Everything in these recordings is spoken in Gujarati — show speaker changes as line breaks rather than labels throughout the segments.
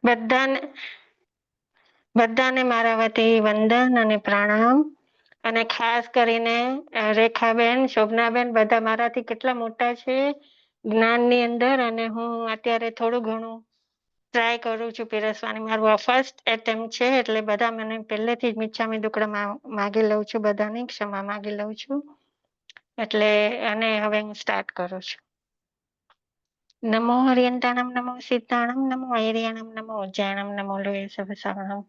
બધાને બધાને મારા વતી વંદન અને પ્રણામ. અને ખાસ કરીને રેખાબેન, શોભનાબેન બધા મારાથી કેટલા મોટા છે જ્ઞાનની અંદર, અને હું અત્યારે થોડું ઘણું ટ્રાય કરું છું પીરસવાની. મારું ફર્સ્ટ એટેમ્પ છે, એટલે બધા મને પહેલેથી જ મિચ્છામી દુક્કડમ માગી લઉં છું, બધાની ક્ષમા માગી લઉં છું. એટલે અને હવે હું સ્ટાર્ટ કરું છું. નમો હરિયંતાણમ, નમો સિદ્ધાણમ, નમો ઐર્યાણમ, નમો ઉજ્જાયણમ, નમો લોય સહસ્રમ.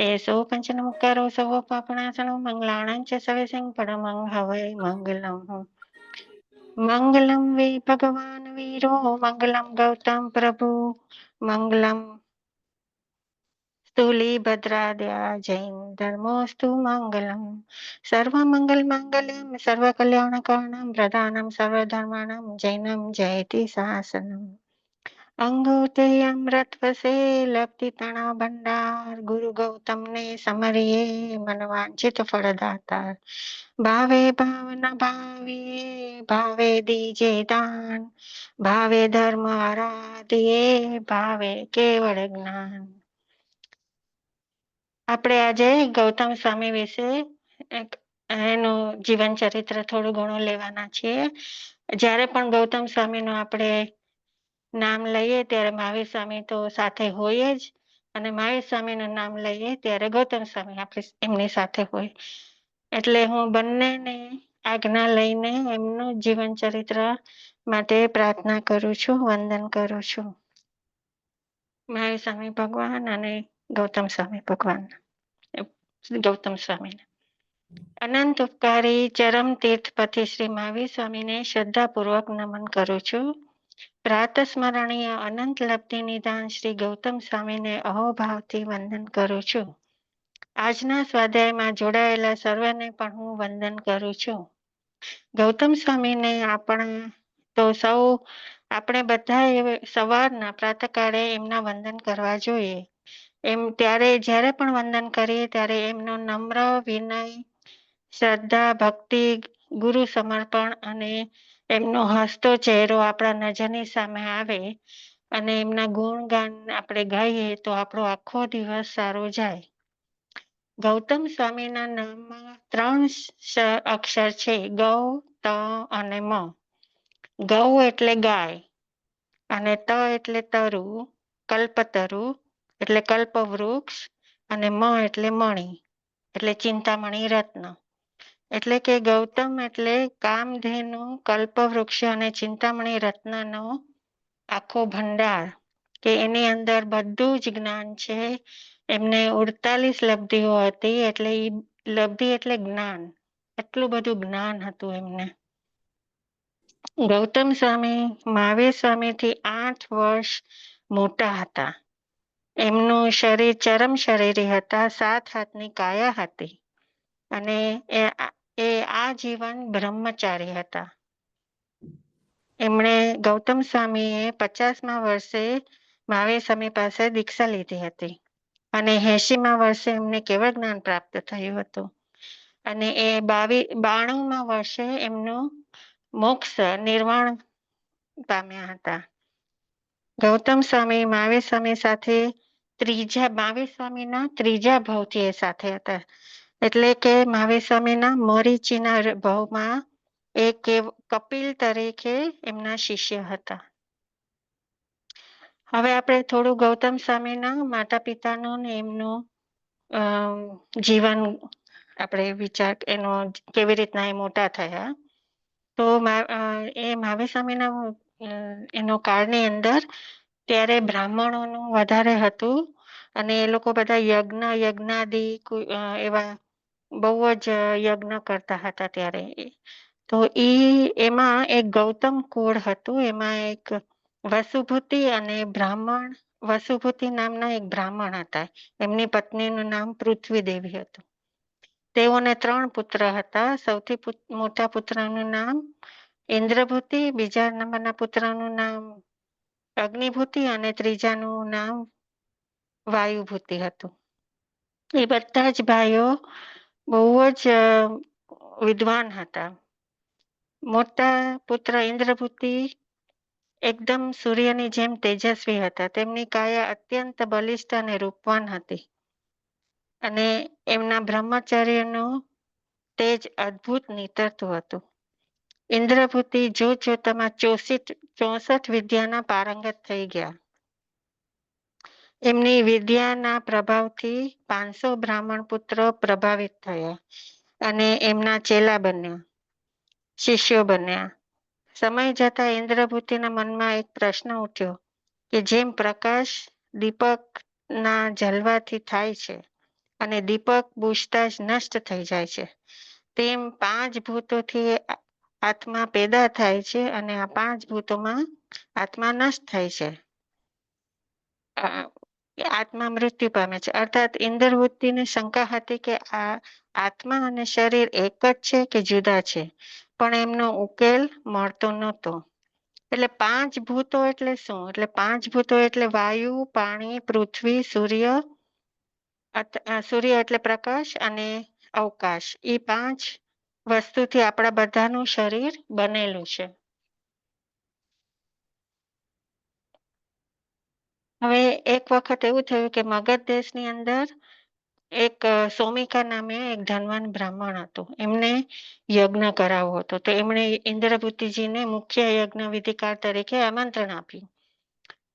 એસો પંચનમુક્કારો સર્વ પાપનાશનો મંગલાણાં ચ સવેસં પરમં હવૈ મંગલમ. મંગલમ વે ભગવાન વીરો મંગલમ ગૌતમ પ્રભુ મંગલમ સ્થૂલીભદ્રાદ્યા જૈન ધર્મોસ્તુ મંગલમ. સર્વમંગલ માંગલ્યમ સર્વકલ્યાણકારણમ પ્રધાનમ સર્વધર્માણમ જૈનમ જયતિ શાસનમ. અંગોતે અમૃતવસે લબ્ધિ તણા ભંડાર ગુરુ ગૌતમ ને સમરિયે મનવાંચિત ફળદાતા. ભાવે ભાવના ભાવીએ ભાવે દીજે દાન ભાવે ધર્મ આરાધીએ ભાવે કેવળ જ્ઞાન. આપણે આજે ગૌતમ સ્વામી વિશે એનું જીવન ચરિત્ર થોડું ઘણું લેવાના છીએ. જ્યારે પણ ગૌતમ સ્વામીનું આપણે નામ લઈએ ત્યારે મહાવીર સ્વામી તો સાથે હોય જ, અને મહાવીર સ્વામીનું નામ લઈએ ત્યારે ગૌતમ સ્વામી આપણે એમની સાથે હોય. એટલે હું બંનેને આજ્ઞા લઈને એમનું જીવન ચરિત્ર માટે પ્રાર્થના કરું છું, વંદન કરું છું. મહાવીર સ્વામી ભગવાન અને ગૌતમ સ્વામી ભગવાન. ગૌતમ સ્વામીને અનંત ઉપકારી ચરમ તીર્થપતિ શ્રી મહાવીર સ્વામીને શ્રદ્ધાપૂર્વક નમન કરું છું. પ્રાતસ્મરણીય અનંત લબ્ધિ નિદાન શ્રી ગૌતમ સ્વામીને અહોભાવથી વંદન કરું છું. આજના સ્વાધ્યાયમાં જોડાયેલા સર્વને પણ હું વંદન કરું છું. ગૌતમ સ્વામીને આપણે બધા સવારના પ્રાતઃકાળે એમના વંદન કરવા જોઈએ. ત્યારે જ્યારે પણ વંદન કરીએ ત્યારે એમનો નમ્ર વિનય, શ્રદ્ધા, ભક્તિ, ગુરુ સમર્પણ અને એમનો હસતો ચહેરો આપણા નજરની સામે આવે અને એમના ગુણગાન આપણે ગાઈએ તો આપણો આખો દિવસ સારો જાય. ગૌતમ સ્વામીના નામમાં 3 અક્ષર છે, ગૌ, ત અને મ. ગૌ એટલે ગાય, અને ત એટલે તરુ, કલ્પતરુ એટલે કલ્પવૃક્ષ, અને મ એટલે મણિ એટલે ચિંતામણી રત્ન. એટલે કે ગૌતમ એટલે કામધેનુ, કલ્પવૃક્ષ અને ચિંતામણી રત્નનો આખો ભંડાર, કે એની અંદર બધું જ જ્ઞાન છે. એમને 48 લબ્ધિઓ હતી, એટલે લબ્ધિ એટલે જ્ઞાન. એટલું બધું જ્ઞાન હતું એમને. ગૌતમ સ્વામી મહાવીર સ્વામીથી 8 વર્ષ મોટા હતા. એમનું શરીર ચરમ શરીરી હતા, 7 હાથની કાયા હતી, અને એ આજીવન બ્રહ્મચારી હતા. એમણે ગૌતમ સ્વામીએ 50મા વર્ષે મહાવીર સ્વામી પાસે દીક્ષા લીધી હતી, અને 80મા વર્ષે એમને કેવળ જ્ઞાન પ્રાપ્ત થયું હતું, અને એ 92મા વર્ષે એમનું મોક્ષ નિર્વાણ પામ્યા હતા. ગૌતમ સ્વામી મહાવીર સ્વામી સાથે મહાવીર સ્વામીના ત્રીજા ભાવથી એ સાથે હતા. એટલે કે મહાવીર સ્વામીના મોરીચીના ભાવમાં એક કપિલ તરીકે એમના શિષ્ય હતા. હવે આપણે થોડું ગૌતમ સ્વામીના માતા પિતાનું ને એમનું જીવન આપણે વિચાર એનો કેવી રીતના એ મોટા થયા. તો એ મહાવીર સ્વામીના એનો કાળની અંદર ત્યારે બ્રાહ્મણોનું વધારે હતું, અને એ લોકો બધા યજ્ઞાદિ એવા બહુ જ યજ્ઞ કરતા હતા ત્યારે. તો એમાં એક ગૌતમ કુળ હતું, એમાં એક વસુભૂતિ અને વસુભૂતિ નામના એક બ્રાહ્મણ હતા. એમની પત્નીનું નામ પૃથ્વી દેવી હતું. તેઓને 3 પુત્ર હતા. સૌથી મોટા પુત્રનું નામ ઇન્દ્રભૂતિ, બીજા નંબરના પુત્રનું નામ અગ્નિભૂતિ, અને ત્રીજાનું નામ વાયુભૂતિ હતું. એ બધા જ ભાઈઓ બહુ જ વિદ્વાન હતા. મોટા પુત્ર ઇન્દ્રભૂતિ એકદમ સૂર્યની જેમ તેજસ્વી હતા. તેમની કાયા અત્યંત બલિષ્ઠ અને રૂપવાન હતી અને એમના બ્રહ્મચર્યનું તેજ અદ્ભુત નીતરતું હતું. ઇન્દ્રભૂતિ જોતજોતામાં 64 વિદ્યાના પારંગત થઈ ગયા. એમની વિદ્યાના પ્રભાવથી 500 બ્રાહ્મણ પુત્રો પ્રભાવિત થયા અને એમના ચેલા બન્યા, શિષ્યો બન્યા. સમય જતા ઇન્દ્રભૂતિના મનમાં એક પ્રશ્ન ઉઠ્યો કે જેમ પ્રકાશ દીપકના જલવાથી થાય છે અને દીપક બુઝતા જ નષ્ટ થઈ જાય છે, તેમ 5 ભૂતોથી આત્મા પેદા થાય છે અને આ 5 ભૂતોમાં આત્મા નષ્ટ થાય છે. આત્મા મૃત્યુ પામે છે. અર્થાત ઇન્દ્રભૂતિને શંકા હતી કે આ આત્મા અને શરીર એક જ છે કે જુદા છે, પણ એમનો ઉકેલ મળતો નહોતો. એટલે 5 ભૂતો એટલે શું? એટલે 5 ભૂતો એટલે વાયુ, પાણી, પૃથ્વી, સૂર્ય એટલે પ્રકાશ અને અવકાશ. એ 5 વસ્તુથી આપણા બધાનું શરીર બનેલું છે. હવે એક વખત એવું થયું કે મગધ દેશની અંદર એક સોમિકા નામે એક ધનવાન બ્રાહ્મણ હતો. એમને યજ્ઞ કરાવવો હતો, તો એમણે ઇન્દ્રભૂતિજીને મુખ્ય યજ્ઞ વિધિકાર તરીકે આમંત્રણ આપ્યું.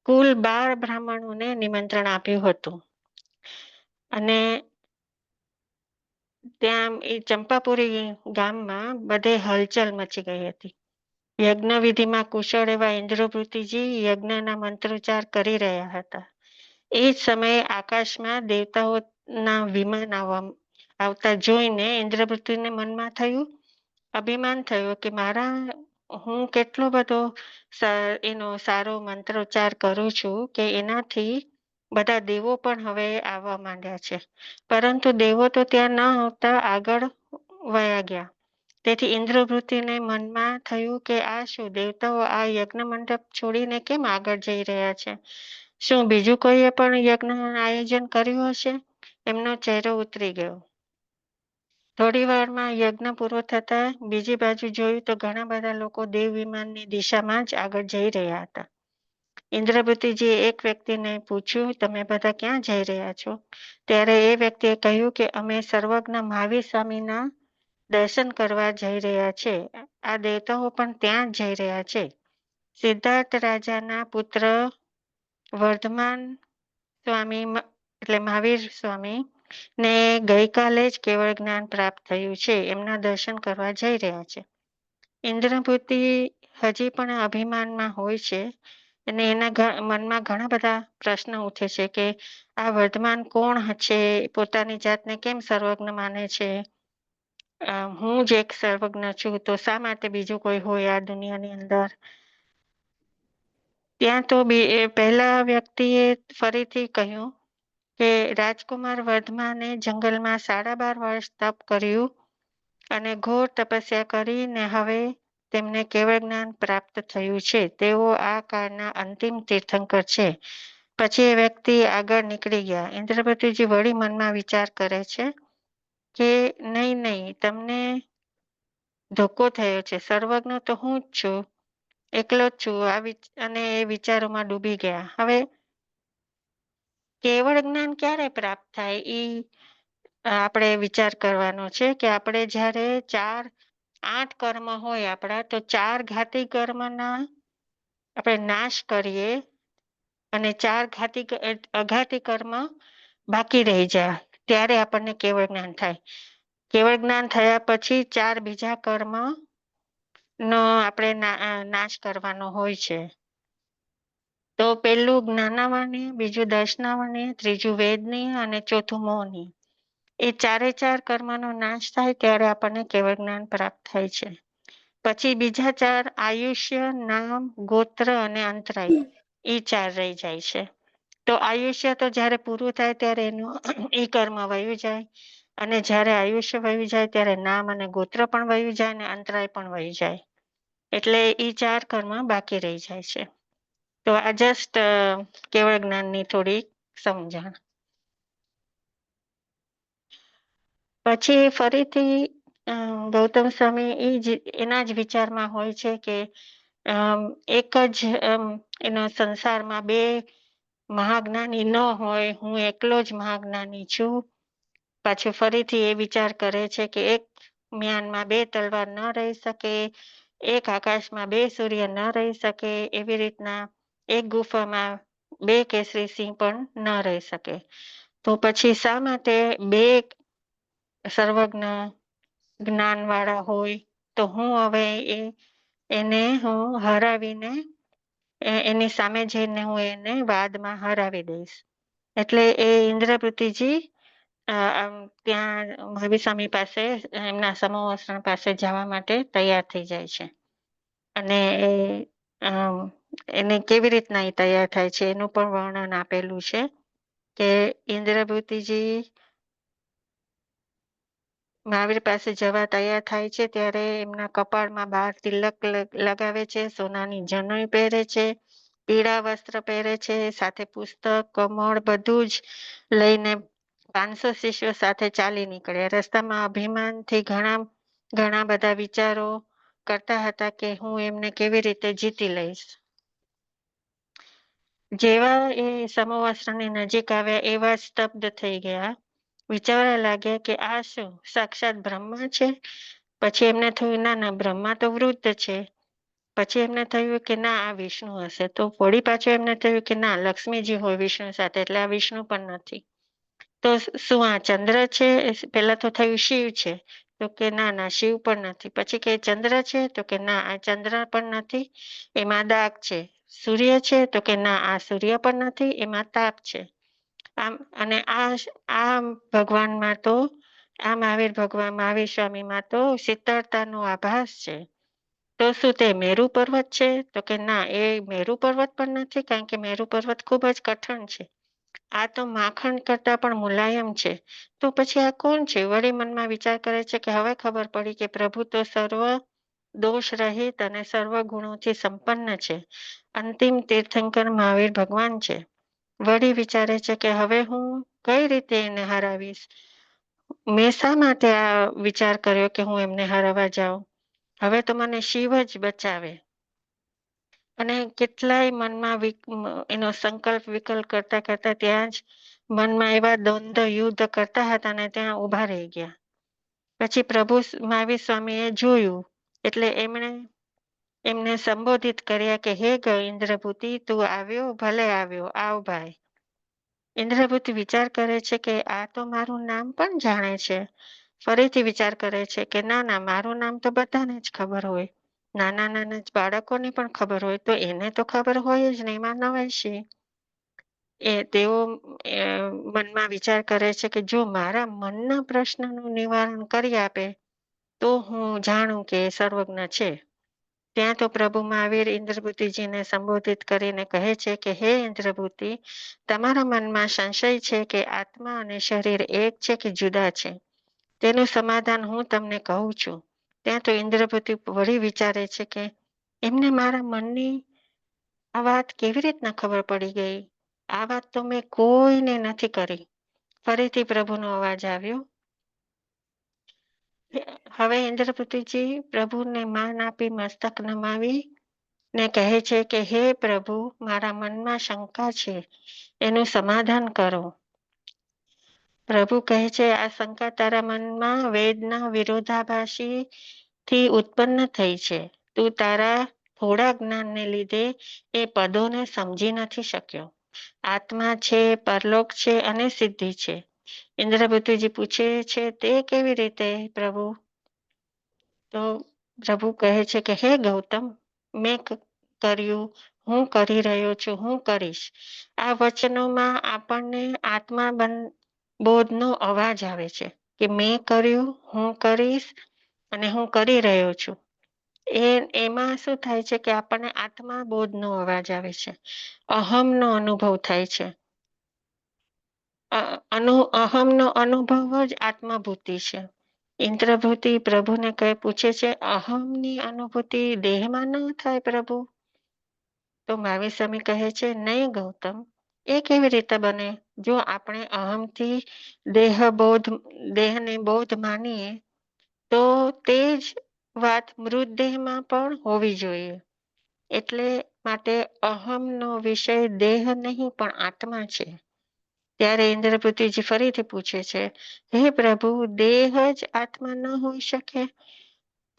કુલ 12 બ્રાહ્મણોને નિમંત્રણ આપ્યું હતું અને ત્યાં એ ચંપાપુરી ગામમાં બધે હલચલ મચી ગઈ હતી. યજ્ઞ વિધિમાં કુશળ એવા ઇન્દ્રભૂતિજી યજ્ઞના મંત્રોચ્ચાર કરી રહ્યા હતા. એ જ સમયે આકાશમાં દેવતાઓના વિમાન આવતા જોઈને ઇન્દ્રભૂતિને મનમાં થયું, અભિમાન થયું કે હું કેટલો બધો એનો સારો મંત્રોચ્ચાર કરું છું કે એનાથી બધા દેવો પણ હવે આવવા માંડ્યા છે. પરંતુ દેવો તો ત્યાં ન આવતા આગળ વયા ગયા. તેથી ઇન્દ્રભૂતિને મનમાં થયું કે આ શું, દેવતાઓ આ યજ્ઞ મંડપ છોડીને કેમ આગળ જઈ રહ્યા છે? શું બીજું કોઈએ પણ યજ્ઞનું આયોજન કર્યું હશે? એમનો ચહેરો ઉતરી ગયો. થોડી વારમાં યજ્ઞ પૂરો થતા બીજી બાજુ જોયું તો ઘણા બધા લોકો દેવ વિમાનની દિશામાં જ આગળ જઈ રહ્યા હતા. ઇન્દ્રભૂતિજીએ એક વ્યક્તિને પૂછ્યું, તમે બધા ક્યાં જઈ રહ્યા છો? ત્યારે એ વ્યક્તિએ કહ્યું કે અમે સર્વજ્ઞ મહાવીર સ્વામીના દર્શન કરવા જઈ રહ્યા છે. આ દેવતાઓ પણ ત્યાં જઈ રહ્યા છે. સિદ્ધાર્થ રાજાના પુત્ર વર્ધમાન સ્વામી એટલે મહાવીર સ્વામી ને ગઈકાલે જ કેવળ જ્ઞાન પ્રાપ્ત થયું છે. એમના દર્શન કરવા જઈ રહ્યા છે. ઇન્દ્રભૂતિ હજી પણ અભિમાનમાં હોય છે અને એના મનમાં ઘણા બધા પ્રશ્નો ઉઠે છે કે આ વર્ધમાન કોણ છે? પોતાની જાતને કેમ સર્વજ્ઞ માને છે? હું જ એક સર્વજ્ઞ છું, તો શા માટે બીજું કોઈ હોય આ દુનિયાની અંદર? ત્યાં તો પહેલા વ્યક્તિએ ફરીથી કહ્યું કે રાજકુમાર વર્ધમાને જંગલમાં 12.5 વર્ષ તપ કર્યું અને ઘોર તપસ્યા કરીને હવે તેમને કેવળ જ્ઞાન પ્રાપ્ત થયું છે. તેઓ આ કાળના અંતિમ તીર્થંકર છે. પછી એ વ્યક્તિ આગળ નીકળી ગયા. ઇન્દ્રભૂતિજી વળી મનમાં વિચાર કરે છે કે નહીં, તમને ધોકો થયો છે. સર્વજ્ઞ તો હું જ છું, એકલો જ છું. અને એ વિચારોમાં ડૂબી ગયા. હવે કેવળ જ્ઞાન ક્યારે પ્રાપ્ત થાય એ આપણે વિચાર કરવાનો છે કે આપણે જ્યારે 8 કર્મ હોય આપણા, તો 4 ઘાતી કર્મના આપણે નાશ કરીએ અને 4 અઘાતી કર્મ બાકી રહી જાય, ત્યારે આપણને કેવળ જ્ઞાન થાય. કેવળ જ્ઞાન થયા પછી 4 બીજા કર્મ નો આપણે નાશ કરવાનો હોય છે. તો પેલું જ્ઞાનાવરણીય, બીજું દર્શનાવરણીય, ત્રીજું વેદનીય અને ચોથું મોહનીય. એ 4 કર્મનો નાશ થાય ત્યારે આપણને કેવળ જ્ઞાન પ્રાપ્ત થાય છે. પછી બીજા 4 આયુષ્ય, નામ, ગોત્ર અને અંતરાય, એ 4 રહી જાય છે. તો આયુષ્ય તો જ્યારે પૂરું થાય ત્યારે એનું એ કર્મ વયું જાય, અને જ્યારે આયુષ્ય વયું જાય ત્યારે નામ અને ગોત્ર પણ વયું જાય અને અંતરાય પણ વયું જાય. એટલે એ 4 કર્મ બાકી રહી જાય છે. તો આ જસ્ટ કેવળ જ્ઞાનની થોડી સમજણ. પછી ફરીથી ગૌતમ સ્વામી એના જ વિચારમાં હોય છે કે એક જ એનો સંસારમાં બે મહાજ્ઞાની ન હોય, હું એકલો જ મહાજ્ઞાની છું. પાછું ફરીથી એ વિચાર કરે છે કે એક મ્યાનમાં બે તલવાર ન રહી શકે, એક આકાશમાં બે સૂર્ય ન રહી શકે, એવી રીતના એક ગુફામાં બે કેસરી સિંહ પણ ન રહી શકે. તો પછી શા માટે બે સર્વજ્ઞ જ્ઞાનવાળા હોય તો હું હવે એને હું હરાવીને એની સામે જઈને હું એને વાદમાં હરાવી દઈશ. એટલે એ ઇન્દ્રપૃથ્વીજી ત્યાં મહાવીર સ્વામી પાસે એમના સમૂહ પાસે જવા માટે તૈયાર થઈ જાય છે. અને એને કેવી રીતના એ તૈયાર થાય છે એનું પણ વર્ણન આપેલું છે કે ઇન્દ્રપૃથ્વીજી મહાવીર પાસે જવા તૈયાર થાય છે ત્યારે એમના કપાળમાં 12 તિલક લગાવે છે, સોનાની જનોઈ પહેરે છે, પીળા વસ્ત્ર પહેરે છે, સાથે પુસ્તક, કમળ બધું જ લઈને 500 શિષ્યો સાથે ચાલી નીકળ્યા. રસ્તામાં અભિમાનથી ઘણા બધા વિચારો કરતા હતા કે હું એમને કેવી રીતે જીતી લઈશ. જેવા એ સમોવસ્ત્રની નજીક આવ્યા એવા સ્તબ્ધ થઈ ગયા, વિચારવા લાગ્યા કે આ શું સાક્ષાત બ્રહ્મા છે? પછી એમને થયું ના બ્રહ્મા તો વૃદ્ધ છે. પછી એમને થયું કે ના આ વિષ્ણુ હશે. તો વળી પાછું એમને થયું કે ના લક્ષ્મીજી હોય વિષ્ણુ સાથે, એટલે આ વિષ્ણુ પણ નથી. તો શું આ ચંદ્ર છે? પેલા તો થયું શિવ છે, તો કે ના શિવ પણ નથી. પછી કે ચંદ્ર છે? તો કે ના આ ચંદ્ર પણ નથી, એમાં દાગ છે. સૂર્ય છે? તો કે ના આ સૂર્ય પણ નથી, એમાં તાપ છે. આમ અને આ ભગવાનમાં તો આ મહાવીર સ્વામીમાં તો શીતળતાનો આભાસ છે. તો શું તે મેરુ પર્વત છે? તો કે ના એ મેરુ પર્વત પણ નથી, કારણ કે મેરુ પર્વત ખૂબ જ કઠણ છે. આ તો માખણ કરતા પણ મુલાયમ છે. તો પછી આ કોણ છે? વળી મનમાં વિચાર કરે છે કે હવે ખબર પડી કે પ્રભુ તો સર્વ દોષ રહિત અને સર્વ ગુણોથી સંપન્ન છે. અંતિમ તીર્થંકર મહાવીર ભગવાન છે. વળી વિચારે છે કે હવે હું કઈ રીતે એને હરાવીશ? મેં શા માટે આ વિચાર કર્યો કે હું એમને હરાવવા જાઉં? હવે તો મને શિવ જ બચાવે. અને કેટલાય મનમાં એનો સંકલ્પ વિકલ્પ કરતા ત્યાં જ મનમાં એવા દ્વંદ્વ યુદ્ધ કરતા હતા ને ત્યાં ઉભા રહી ગયા. પછી પ્રભુ મહાવીર સ્વામીએ જોયું એટલે એમને સંબોધિત કર્યા કે હે ઇન્દ્રપુતિ, તું આવ્યો, ભલે આવ્યો, આવ ભાઈ. ઇન્દ્રપુતિ વિચાર કરે છે કે આ તો મારું નામ પણ જાણે છે. ફરીથી વિચાર કરે છે કે ના મારું નામ તો બધાને જ ખબર હોય, નાના બાળકોને પણ ખબર હોય, તો એને તો ખબર હોય જ નહીં, એમાં નવાય છે. તેઓ મનમાં વિચાર કરે છે કે જો મારા મનના પ્રશ્નનું નિવારણ કરી આપે તો હું જાણું કે સર્વજ્ઞ છે. ત્યાં તો પ્રભુ મહાવીર ઇન્દ્રપુતિજીને સંબોધિત કરીને કહે છે કે હે ઇન્દ્રપુતિ, તમારા મનમાં સંશય છે કે આત્મા અને શરીર એક છે કે જુદા છે. તેનું સમાધાન હું તમને કહું છું. ત્યાં તો ઇન્દ્રપતિ વળી વિચારે છે કે એમને મારા મનની આ વાત કેવી રીતના ખબર પડી ગઈ? આ વાત તો મેં કોઈને નથી કરી. ફરીથી પ્રભુનો અવાજ આવ્યો. હવે ઇન્દ્રપતિજી પ્રભુને માન આપી મસ્તક નમાવી ને કહે છે કે હે પ્રભુ, મારા મનમાં શંકા છે, એનું સમાધાન કરો. પ્રભુ કહે છે આ શંકા તારા મનમાં વેદના વિરોધાભાસી થી ઉત્પન્ન થઈ છે. તું તારા થોડા જ્ઞાનને લીધે એ પદોને સમજી નથી શક્યો. આત્મા છે, પરલોક છે અને સિદ્ધિ છે. ઇન્દ્રપતિજી પૂછે છે તે કેવી રીતે પ્રભુ? તો પ્રભુ કહે છે કે હે ગૌતમ, મેં કર્યું, હું કરી રહ્યો છું, હું કરીશ. આ વચનોમાં આપણને આત્મા બોધનો અવાજ આવે છે કે મેં કર્યું, હું કરીશ અને હું કરી રહ્યો છું. એમાં શું થાય છે કે આપણને આત્મા બોધનો અવાજ આવે છે, અહમનો અનુભવ થાય છે. અહમનો અનુભવ જ આત્માભૂતિ છે. ઇન્દ્રભૂતિ પ્રભુને પૂછે છે અહમની અનુભૂતિ દેહમાં ન થાય પ્રભુ? તો મહાવીર સ્વામી કહે છે નહીં ગૌતમ, એ કેવી રીતે બને? જો આપણે અહમથી દેહને બોધ માનીએ તો તે જ વાત મૃતદેહમાં પણ હોવી જોઈએ. એટલે માટે અહમનો વિષય દેહ નહીં પણ આત્મા છે. ત્યારે ઇન્દ્રપૃતિજી ફરીથી પૂછે છે, હે પ્રભુ, દેહ જ આત્મા ન હોઈ શકે?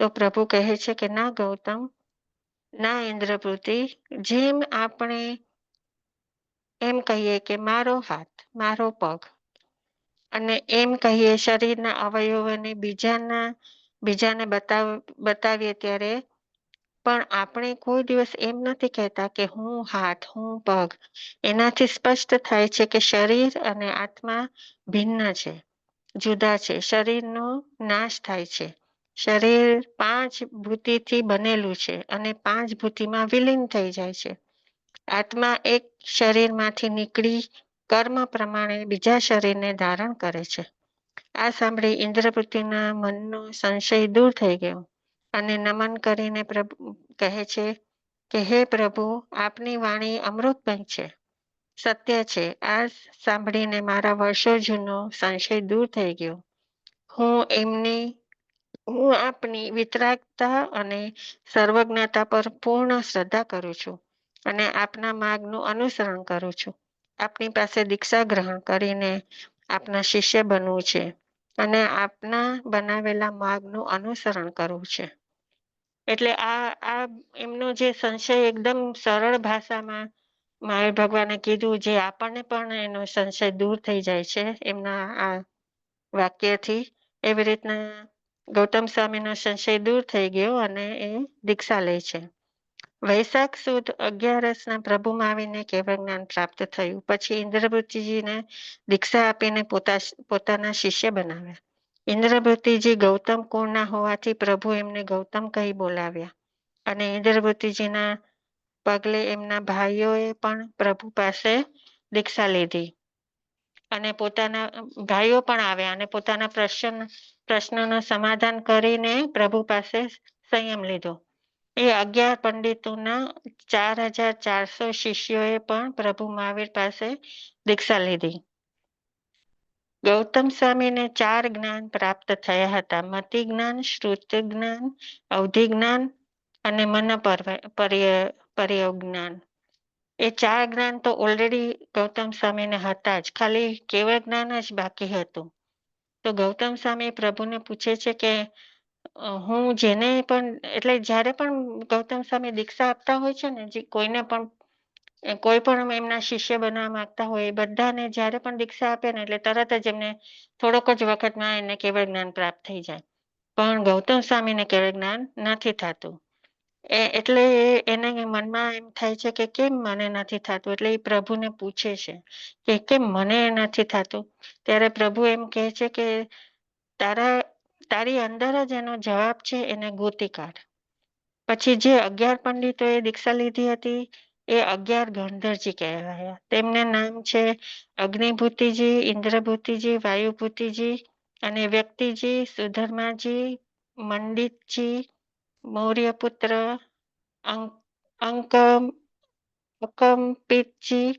તો પ્રભુ કહે છે કે ના ગૌતમ, ના ઇન્દ્રપૃતિ, જેમ આપણે એમ કહીએ કે મારો હાથ, મારો પગ, અને એમ કહીએ શરીરના અવયવોને બીજાને બતાવીએ ત્યારે પણ આપણે કોઈ દિવસ એમ નથી કહેતા કે હું હાથ, હું પગ. એનાથી સ્પષ્ટ થાય છે કે શરીર અને આત્મા ભિન્ન છે, જુદા છે. શરીરનો નાશ થાય છે. શરીર 5 ભૂતિથી બનેલું છે અને 5 ભૂતિમાં વિલીન થઈ જાય છે. આત્મા એક શરીરમાંથી નીકળી કર્મ પ્રમાણે બીજા શરીરને ધારણ કરે છે. આ સાંભળી ઇન્દ્રપૃતિના મનનો સંશય દૂર થઈ ગયો અને નમન કરીને પ્રભુ કહે છે કે હે પ્રભુ, આપની વાણી અમૃતમય છે, સત્ય છે. આ સાંભળીને મારા વર્ષો જૂનો સંશય દૂર થઈ ગયો. હું આપની વિતરાગતા અને સર્વજ્ઞતા પર પૂર્ણ શ્રદ્ધા કરું છું અને આપના માર્ગનું અનુસરણ કરું છું. આપની પાસે દીક્ષા ગ્રહણ કરીને આપના શિષ્ય બનવું છે અને આપના બનાવેલા માર્ગનું અનુસરણ કરવું છે. એટલે આ એમનો જે સંશય એકદમ સરળ ભાષામાં મહાવીર ભગવાને કીધું, જે આપણને પણ એનો સંશય દૂર થઈ જાય છે એમના આ વાક્યથી. એવી રીતના ગૌતમ સ્વામીનો સંશય દૂર થઈ ગયો અને એ દીક્ષા લે છે. વૈશાખ સુદ 11ના પ્રભુમાં આવીને કેવળ જ્ઞાન પ્રાપ્ત થયું. પછી ઇન્દ્રપૃતિજીને દીક્ષા આપીને પોતાના શિષ્ય બનાવ્યા. ઇન્દ્રપૃતિજી ગૌતમ કુળના હોવાથી પ્રભુ એમને ગૌતમ કહી બોલાવ્યા અને ઇન્દ્રપૃતિજીના પગલે એમના ભાઈઓએ પણ પ્રભુ પાસે દીક્ષા લીધી અને પોતાના ભાઈઓ પણ આવ્યા અને પોતાના પ્રશ્નનું સમાધાન કરીને પ્રભુ પાસે સંયમ લીધો. એ 11 પંડિતોના 4400 શિષ્યોએ પણ પ્રભુ મહાવીર પાસે દીક્ષા લીધી. ગૌતમ સ્વામીને 4 જ્ઞાન પ્રાપ્ત થયા હતા: મતિ જ્ઞાન, શ્રુતિ જ્ઞાન, અવધિ જ્ઞાન અને મન પર્યગ જ્ઞાન. એ 4 જ્ઞાન તો ઓલરેડી ગૌતમ સ્વામીને હતા જ, ખાલી કેવળ જ્ઞાન જ બાકી હતું. તો ગૌતમ સ્વામી પ્રભુને પૂછે છે કે હું જેને પણ, એટલે જ્યારે પણ ગૌતમ સ્વામી દીક્ષા આપતા હોય છે ને, જે કોઈને પણ કોઈ પણ એમના શિષ્ય બનવા માંગતા હોય, એ બધાને જ્યારે પણ દીક્ષા આપે ને એટલે તરત જ એમને થોડોક જ વખતમાં એને કેવળ જ્ઞાન પ્રાપ્ત થઈ જાય. પણ ગૌતમ સ્વામીને કેવળ જ્ઞાન નથી થતું. એટલે એને મનમાં એમ થાય છે કે કેમ મને નથી થતું. એટલે એ પ્રભુને પૂછે છે કે કેમ મને નથી થતું. ત્યારે પ્રભુ એમ કહે છે કે તારી અંદર જ એનો જવાબ છે, એને ગોતી કાઢ. પછી જે 11 પંડિતોએ દીક્ષા લીધી હતી એ 11 ગંધર્જી કહેવાયા. તેમના નામ છે અગ્નિભૂતિજી, ઇન્દ્રભૂતિજી, વાયુભૂતિજી અને વ્યક્તિજી, સુધર્માજી, મંડિતજી, મૌર્યપુત્ર, અકંપિતજી,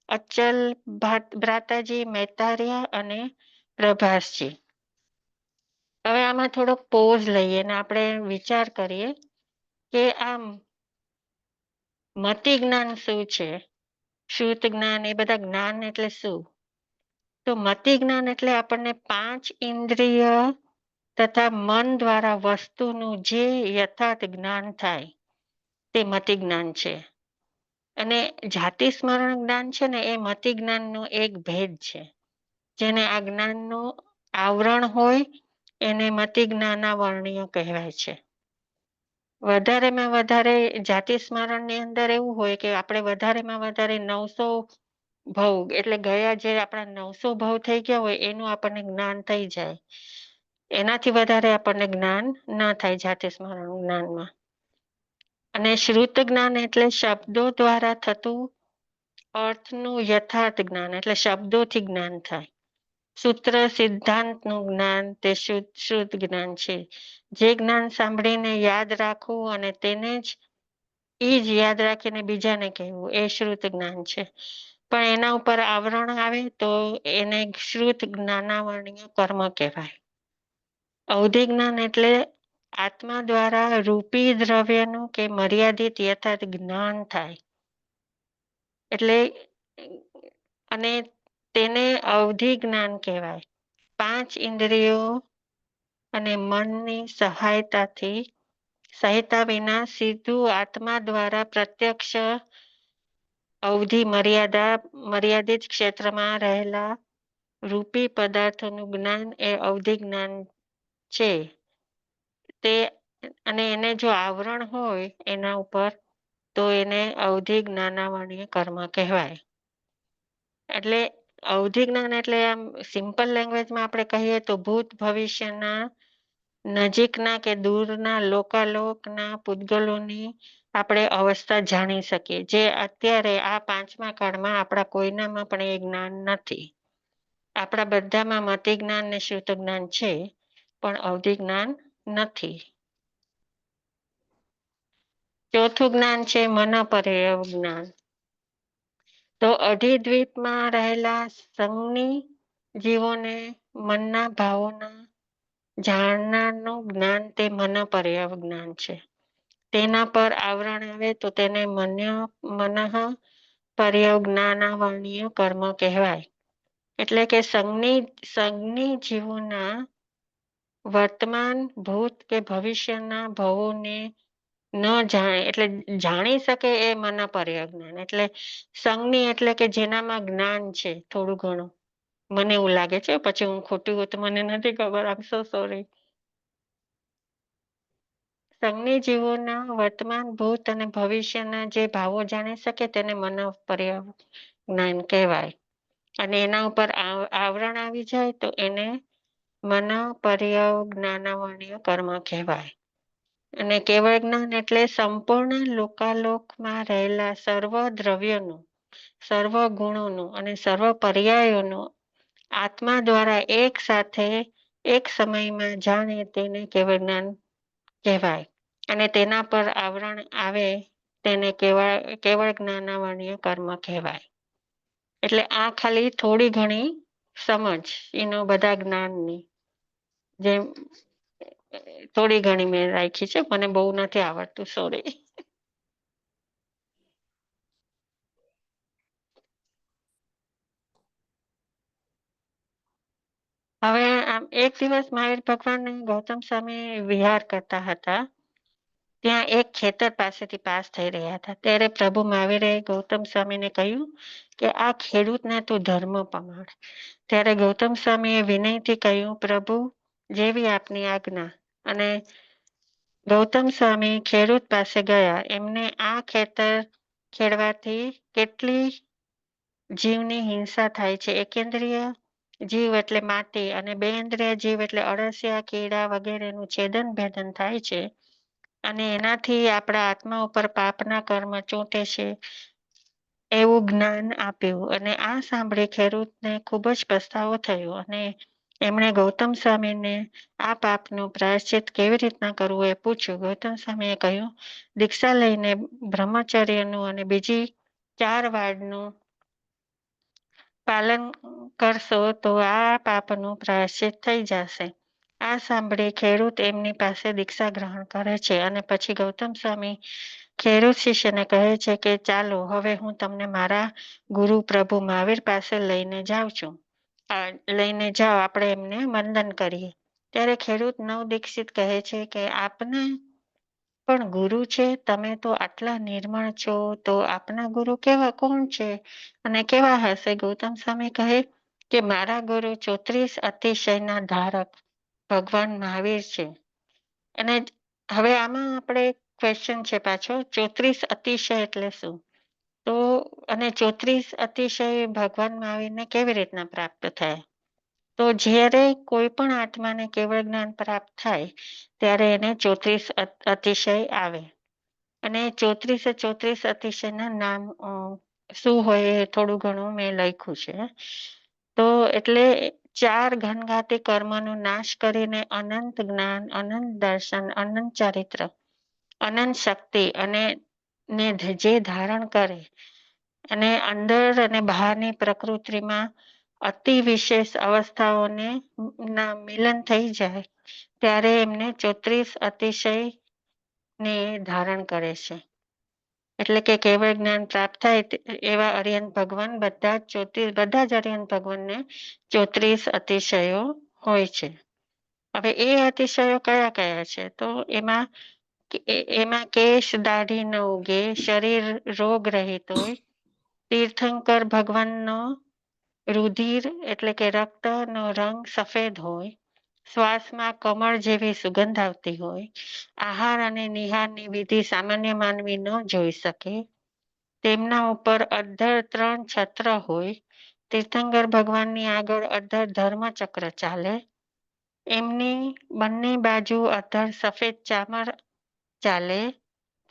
અચલ ભ્રાતાજી, મૈતાર્ય અને પ્રભાસજી. હવે આમાં થોડોક પોઝ લઈએ ને આપણે વિચાર કરીએ કે આમ મતિ જ્ઞાન શું છે, શ્રુત જ્ઞાન, એ બધા જ્ઞાન એટલે શું? તો મતિ જ્ઞાન એટલે આપણને 5 ઇન્દ્રિય તથા મન દ્વારા વસ્તુનું જે યથાર્થ જ્ઞાન થાય તે મતિ જ્ઞાન છે. અને જાતિ સ્મરણ જ્ઞાન છે ને, એ મતિ જ્ઞાનનો એક ભેદ છે. જેને આ જ્ઞાનનું આવરણ હોય એને મતિ જ્ઞાનાવરણીય કહેવાય છે. વધારેમાં વધારે જાતિ સ્મરણની અંદર એવું હોય કે આપણે વધારેમાં વધારે 900 ભવ, એટલે ગયા જે આપણા 900 ભવ થઈ ગયા હોય એનું આપણને જ્ઞાન થઈ જાય. એનાથી વધારે આપણને જ્ઞાન ન થાય જાતિ સ્મરણ જ્ઞાનમાં. અને શ્રુત જ્ઞાન એટલે શબ્દો દ્વારા થતું અર્થનું યથાર્થ જ્ઞાન, એટલે શબ્દોથી જ્ઞાન થાય. સૂત્ર સિદ્ધાંતનું જ્ઞાન તે શ્રુત જ્ઞાન છે. જે જ્ઞાન સાંભળીને યાદ રાખવું અને તેને જ યાદ રાખીને બીજાને કહેવું, એ શ્રુત જ્ઞાન છે. પણ એના ઉપર આવરણ આવે તો એને શ્રુત જ્ઞાનાવરણીય કર્મ કહેવાય. અવધિ જ્ઞાન એટલે આત્મા દ્વારા રૂપી દ્રવ્યનું કે મર્યાદિત યથાર્થ જ્ઞાન થાય. એટલે અને તેને અવધિ જ્ઞાન કહેવાય. 5 ઇન્દ્રિયો અને મનની સહાયતા વિના સીધું આત્મા દ્વારા પ્રત્યક્ષ અવધિ મર્યાદિત ક્ષેત્રમાં રહેલા રૂપી પદાર્થોનું જ્ઞાન એ અવધિ જ્ઞાન છે. તે અને એને જો આવરણ હોય એના ઉપર તો એને અવધિ જ્ઞાનાવર્ણ્ય કર્મ કહેવાય. એટલે અવધિ જ્ઞાન એટલે આમ સિમ્પલ લેંગ્વેજમાં આપણે કહીએ તો ભૂત ભવિષ્યના નજીકના કે દૂરના લોકાલોકના પૂતગલોની આપણે અવસ્થા જાણી શકીએ, જે અત્યારે આ 5મા કાળમાં આપણા કોઈનામાં પણ એ જ્ઞાન નથી. આપણા બધામાં મતિ જ્ઞાન ને શ્રુત જ્ઞાન છે, પણ અવધિ જ્ઞાન નથી. ચોથું જ્ઞાન છે મનોપર્યય જ્ઞાન. તો અધિદ્વીપમાં રહેલા સંગની જીવોને મનના ભાવોના જાણનારનું જ્ઞાન તે મનોપર્યય જ્ઞાન છે. તેના પર આવરણ આવે તો તેને મનઃ પર્યય જ્ઞાનાવર્ણ્ય કર્મ કહેવાય. એટલે કે સંજ્ઞી જીવોના વર્તમાન ભૂત કે ભવિષ્યના ભવોને ન જાણે એટલે જાણી શકે એ મનોપર્યય જ્ઞાન. એટલે સંજ્ઞી એટલે કે જેનામાં જ્ઞાન છે થોડું ઘણું, મને એવું લાગે છે, પછી હું ખોટી હોય તો મને નથી ખબર, આમ સો સોરી. સંજ્ઞી જીવોના વર્તમાન ભૂત અને ભવિષ્યના જે ભાવો જાણી શકે તેને મનોપર્યય જ્ઞાન કહેવાય. અને એના ઉપર આવરણ આવી જાય તો એને મનોપર્યય જ્ઞાનાવર્ણ્ય કર્મ કહેવાય. અને કેવળ જ્ઞાન એટલે સંપૂર્ણ લોકાલોકમાં રહેલા સર્વ દ્રવ્યોનું, સર્વ ગુણોનું અને સર્વ પર્યાયોનું આત્મા દ્વારા એક સાથે એક સમયમાં જાણે તેને કેવળ જ્ઞાન કહેવાય. અને તેના પર આવરણ આવે તેને કેવળ જ્ઞાનાવર્ણ્ય કર્મ કહેવાય. એટલે આ ખાલી થોડી ઘણી સમજ એનો બધા જ્ઞાનની જેમ થોડી ઘણી મેં રાખી છે, મને બહુ નથી આવડતું, સોરી. હવે આમ એક દિવસ મહાવીર ભગવાન ગૌતમ સ્વામી વિહાર કરતા હતા. ત્યાં એક ખેતર પાસેથી પાસ થઈ રહ્યા હતા. ત્યારે પ્રભુ મહાવીરે ગૌતમ સ્વામીને કહ્યું કે આ ખેડૂતને તું ધર્મ પમાડ. ત્યારે ગૌતમ સ્વામીએ વિનયથી કહ્યું, પ્રભુ જેવી આપની આજ્ઞા. અને ગૌતમ સ્વામી ખેડૂત પાસે ગયા. એમને આ ખેતર ખેડવાથી કેટલી જીવની હિંસા થાય છે. એકેન્દ્રિય જીવ એટલે માટી અને બેઇન્દ્રિય જીવ એટલે અળસિયા, કીડા વગેરેનું છેદન ભેદન થાય છે. અને એનાથી આપણા આત્મા ઉપર પાપના કર્મ ચોંટે છે, એવું જ્ઞાન આપ્યું. અને આ સાંભળી ખેડૂતને ખૂબ જ પસ્તાવો થયો અને એમણે ગૌતમ સ્વામીને આ પાપનું પ્રાયશ્ચિત કેવી રીતના કરવું એ પૂછ્યું. ગૌતમ સ્વામીએ કહ્યું, દીક્ષા લઈને બ્રહ્મચર્યનું અને બીજી 4 વાડનું પાલન કરશો તો આ પાપનું પ્રાયશ્ચિત થઈ જશે. આ સાંભળી ખેડૂત એમની પાસે દીક્ષા ગ્રહણ કરે છે. અને પછી ગૌતમ સ્વામી ખેડૂત શિષ્યને કહે છે કે ચાલો હવે હું તમને મારા ગુરુ પ્રભુ મહાવીર પાસે લઈને જાઉં છું. લઈને જાઓ, આપણે એમને વંદન કરીએ. ત્યારે ખેડૂત નવદીક્ષિત કહે છે કે આપને પણ ગુરુ છે, તમે તો આટલા નિર્મળ છો, તો આપના ગુરુ કોણ છે અને કેવા હશે? ગૌતમ સ્વામી કહે કે મારા ગુરુ 34 અતિશયના ધારક ભગવાન મહાવીર છે. અને હવે આમાં આપણે ક્વેશ્ચન છે પાછો, 34 અતિશય એટલે શું? તો અને 34 અતિશય ભગવાન મહાવીરને કેવી રીતના પ્રાપ્ત થાય? તો જ્યારે કોઈ પણ આત્માને કેવળ જ્ઞાન પ્રાપ્ત થાય ત્યારે એને 34 અતિશય આવે. અને 34 અતિશયના નામ શું હોય એ થોડું ઘણું મેં લખ્યું છે. તો એટલે 4 ઘનઘાતી કર્મનો નાશ કરીને અનંત જ્ઞાન, અનંત દર્શન, અનંત ચારિત્ર, અનંત શક્તિ અને ને જે ધારણ કરે અને અંદર અને બહારની પ્રકૃતિમાં અતિ વિશેષ અવસ્થાઓને ના મિલન થઈ જાય ત્યારે એમને 34 અતિશય ને ધારણ કરે છે. એટલે કે કેવળ જ્ઞાન પ્રાપ્ત થાય એવા અરિહંત ભગવાન બધા જ અરિહંત ભગવાનને 34 અતિશયો હોય છે. હવે એ અતિશયો કયા કયા છે? તો એમાં કેશ દાઢી ન ઉગે, શરીર રોગ રહિત હોય, તીર્થંકર ભગવાનનો રુધિર એટલે કે રક્તનો રંગ સફેદ હોય, શ્વાસમાં કમળ જેવી સુગંધ આવતી હોય, આહાર અને નિહારની વિધિ સામાન્ય માનવી ન જોઈ શકે, તેમના ઉપર અધ્ધર 3 છત્ર હોય, તીર્થંકર ભગવાનની આગળ અધ્ધર ધર્મચક્ર ચાલે, એમની બંને બાજુ અધ્ધર સફેદ ચામર ચાલે,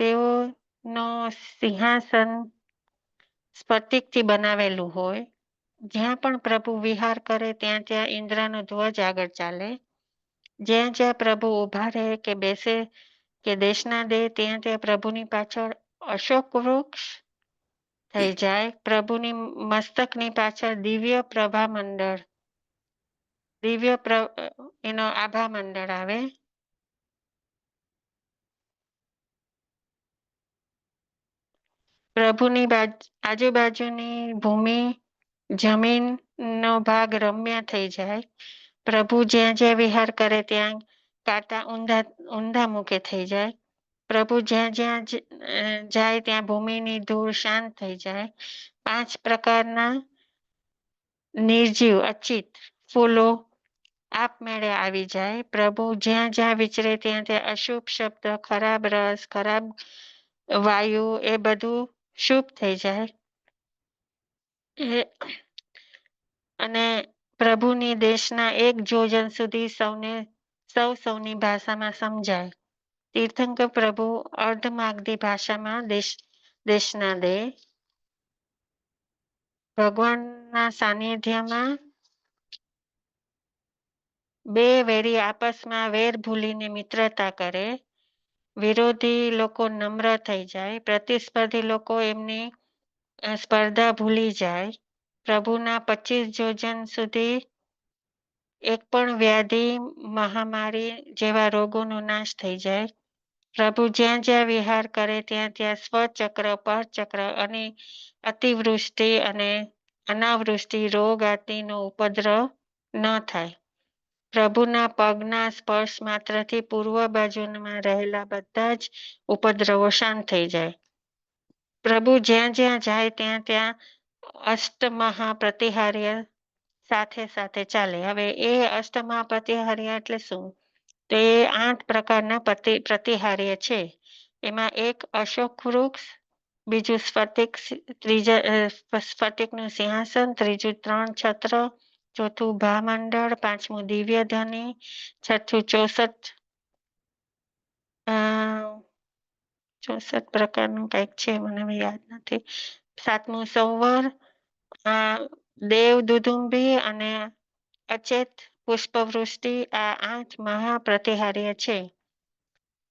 તેઓનો સિંહાસન સ્ફટિકથી બનાવેલું હોય, જ્યાં પણ પ્રભુ વિહાર કરે ત્યાં ઇન્દ્રનો ધ્વજ આગળ ચાલે, જ્યાં પ્રભુ ઊભા રહે કે બેસે કે દેશના દે ત્યાં પ્રભુની પાછળ અશોક વૃક્ષ થઈ જાય, પ્રભુની મસ્તકની પાછળ એનો આભા મંડળ આવે, પ્રભુની આજુબાજુની ભૂમિ જમીનનો ભાગ રમ્ય થઈ જાય, પ્રભુ જ્યાં વિહાર કરે ત્યાં કાંટા ઊંધા મુખે થઈ જાય, પ્રભુ જ્યાં જાય ત્યાં ભૂમિની ધૂળ શાંત થઈ જાય, 5 પ્રકારના નિર્જીવ અચિત ફૂલો આપમેળે આવી જાય, પ્રભુ જ્યાં વિચરે ત્યાં અશુભ શબ્દ, ખરાબ રસ, ખરાબ વાયુ એ બધું શુભ થઈ જાય, અને પ્રભુની દેશના 1 જોજન સુધી સૌની ભાષામાં સમજાય. તીર્થંકર પ્રભુ અર્ધમાગધી ભાષામાં દેશના દે. ભગવાનના સાનિધ્યમાં 2 વેરી આપસમાં વેર ભૂલીને મિત્રતા કરે, વિરોધી લોકો નમ્ર થઈ જાય, પ્રતિસ્પર્ધી લોકો એમની સ્પર્ધા ભૂલી જાય, પ્રભુના 25 જોજન સુધી એક પણ વ્યાધિ, મહામારી જેવા રોગોનો નાશ થઈ જાય, પ્રભુ જ્યાં વિહાર કરે ત્યાં સ્વચક્ર, પરચક્ર અને અતિવૃષ્ટિ અને અનાવૃષ્ટિ રોગ આદિનો ઉપદ્રવ ન થાય, પ્રભુના પગના સ્પર્શ માત્રથી પૂર્વ બાજુમાં રહેલા બધા જ ઉપદ્રવો શાંત થઈ જાય, પ્રભુ જ્યાં જાય ત્યાં અષ્ટમહાપ્રતિહાર્ય સાથે ચાલે. હવે એ અષ્ટમહાપ્રતિહાર્ય એટલે શું? તો એ 8 પ્રકારના પ્રતિહાર્ય છે. એમાં એક અશોક વૃક્ષ, બીજું સ્ફટિકનું સિંહાસન, ત્રીજું 3 છત્ર, ચોથું ભામંડળ, 5મું દિવ્ય ધ્વનિ, છઠ્ઠું 64 પ્રકારનું કંઈક છે, મને યાદ નથી, 7મું સંવર, દેવ દુદુંભી અને અચેત પુષ્પવૃષ્ટિ. આ 8 મહાપ્રતિહાર્ય છે.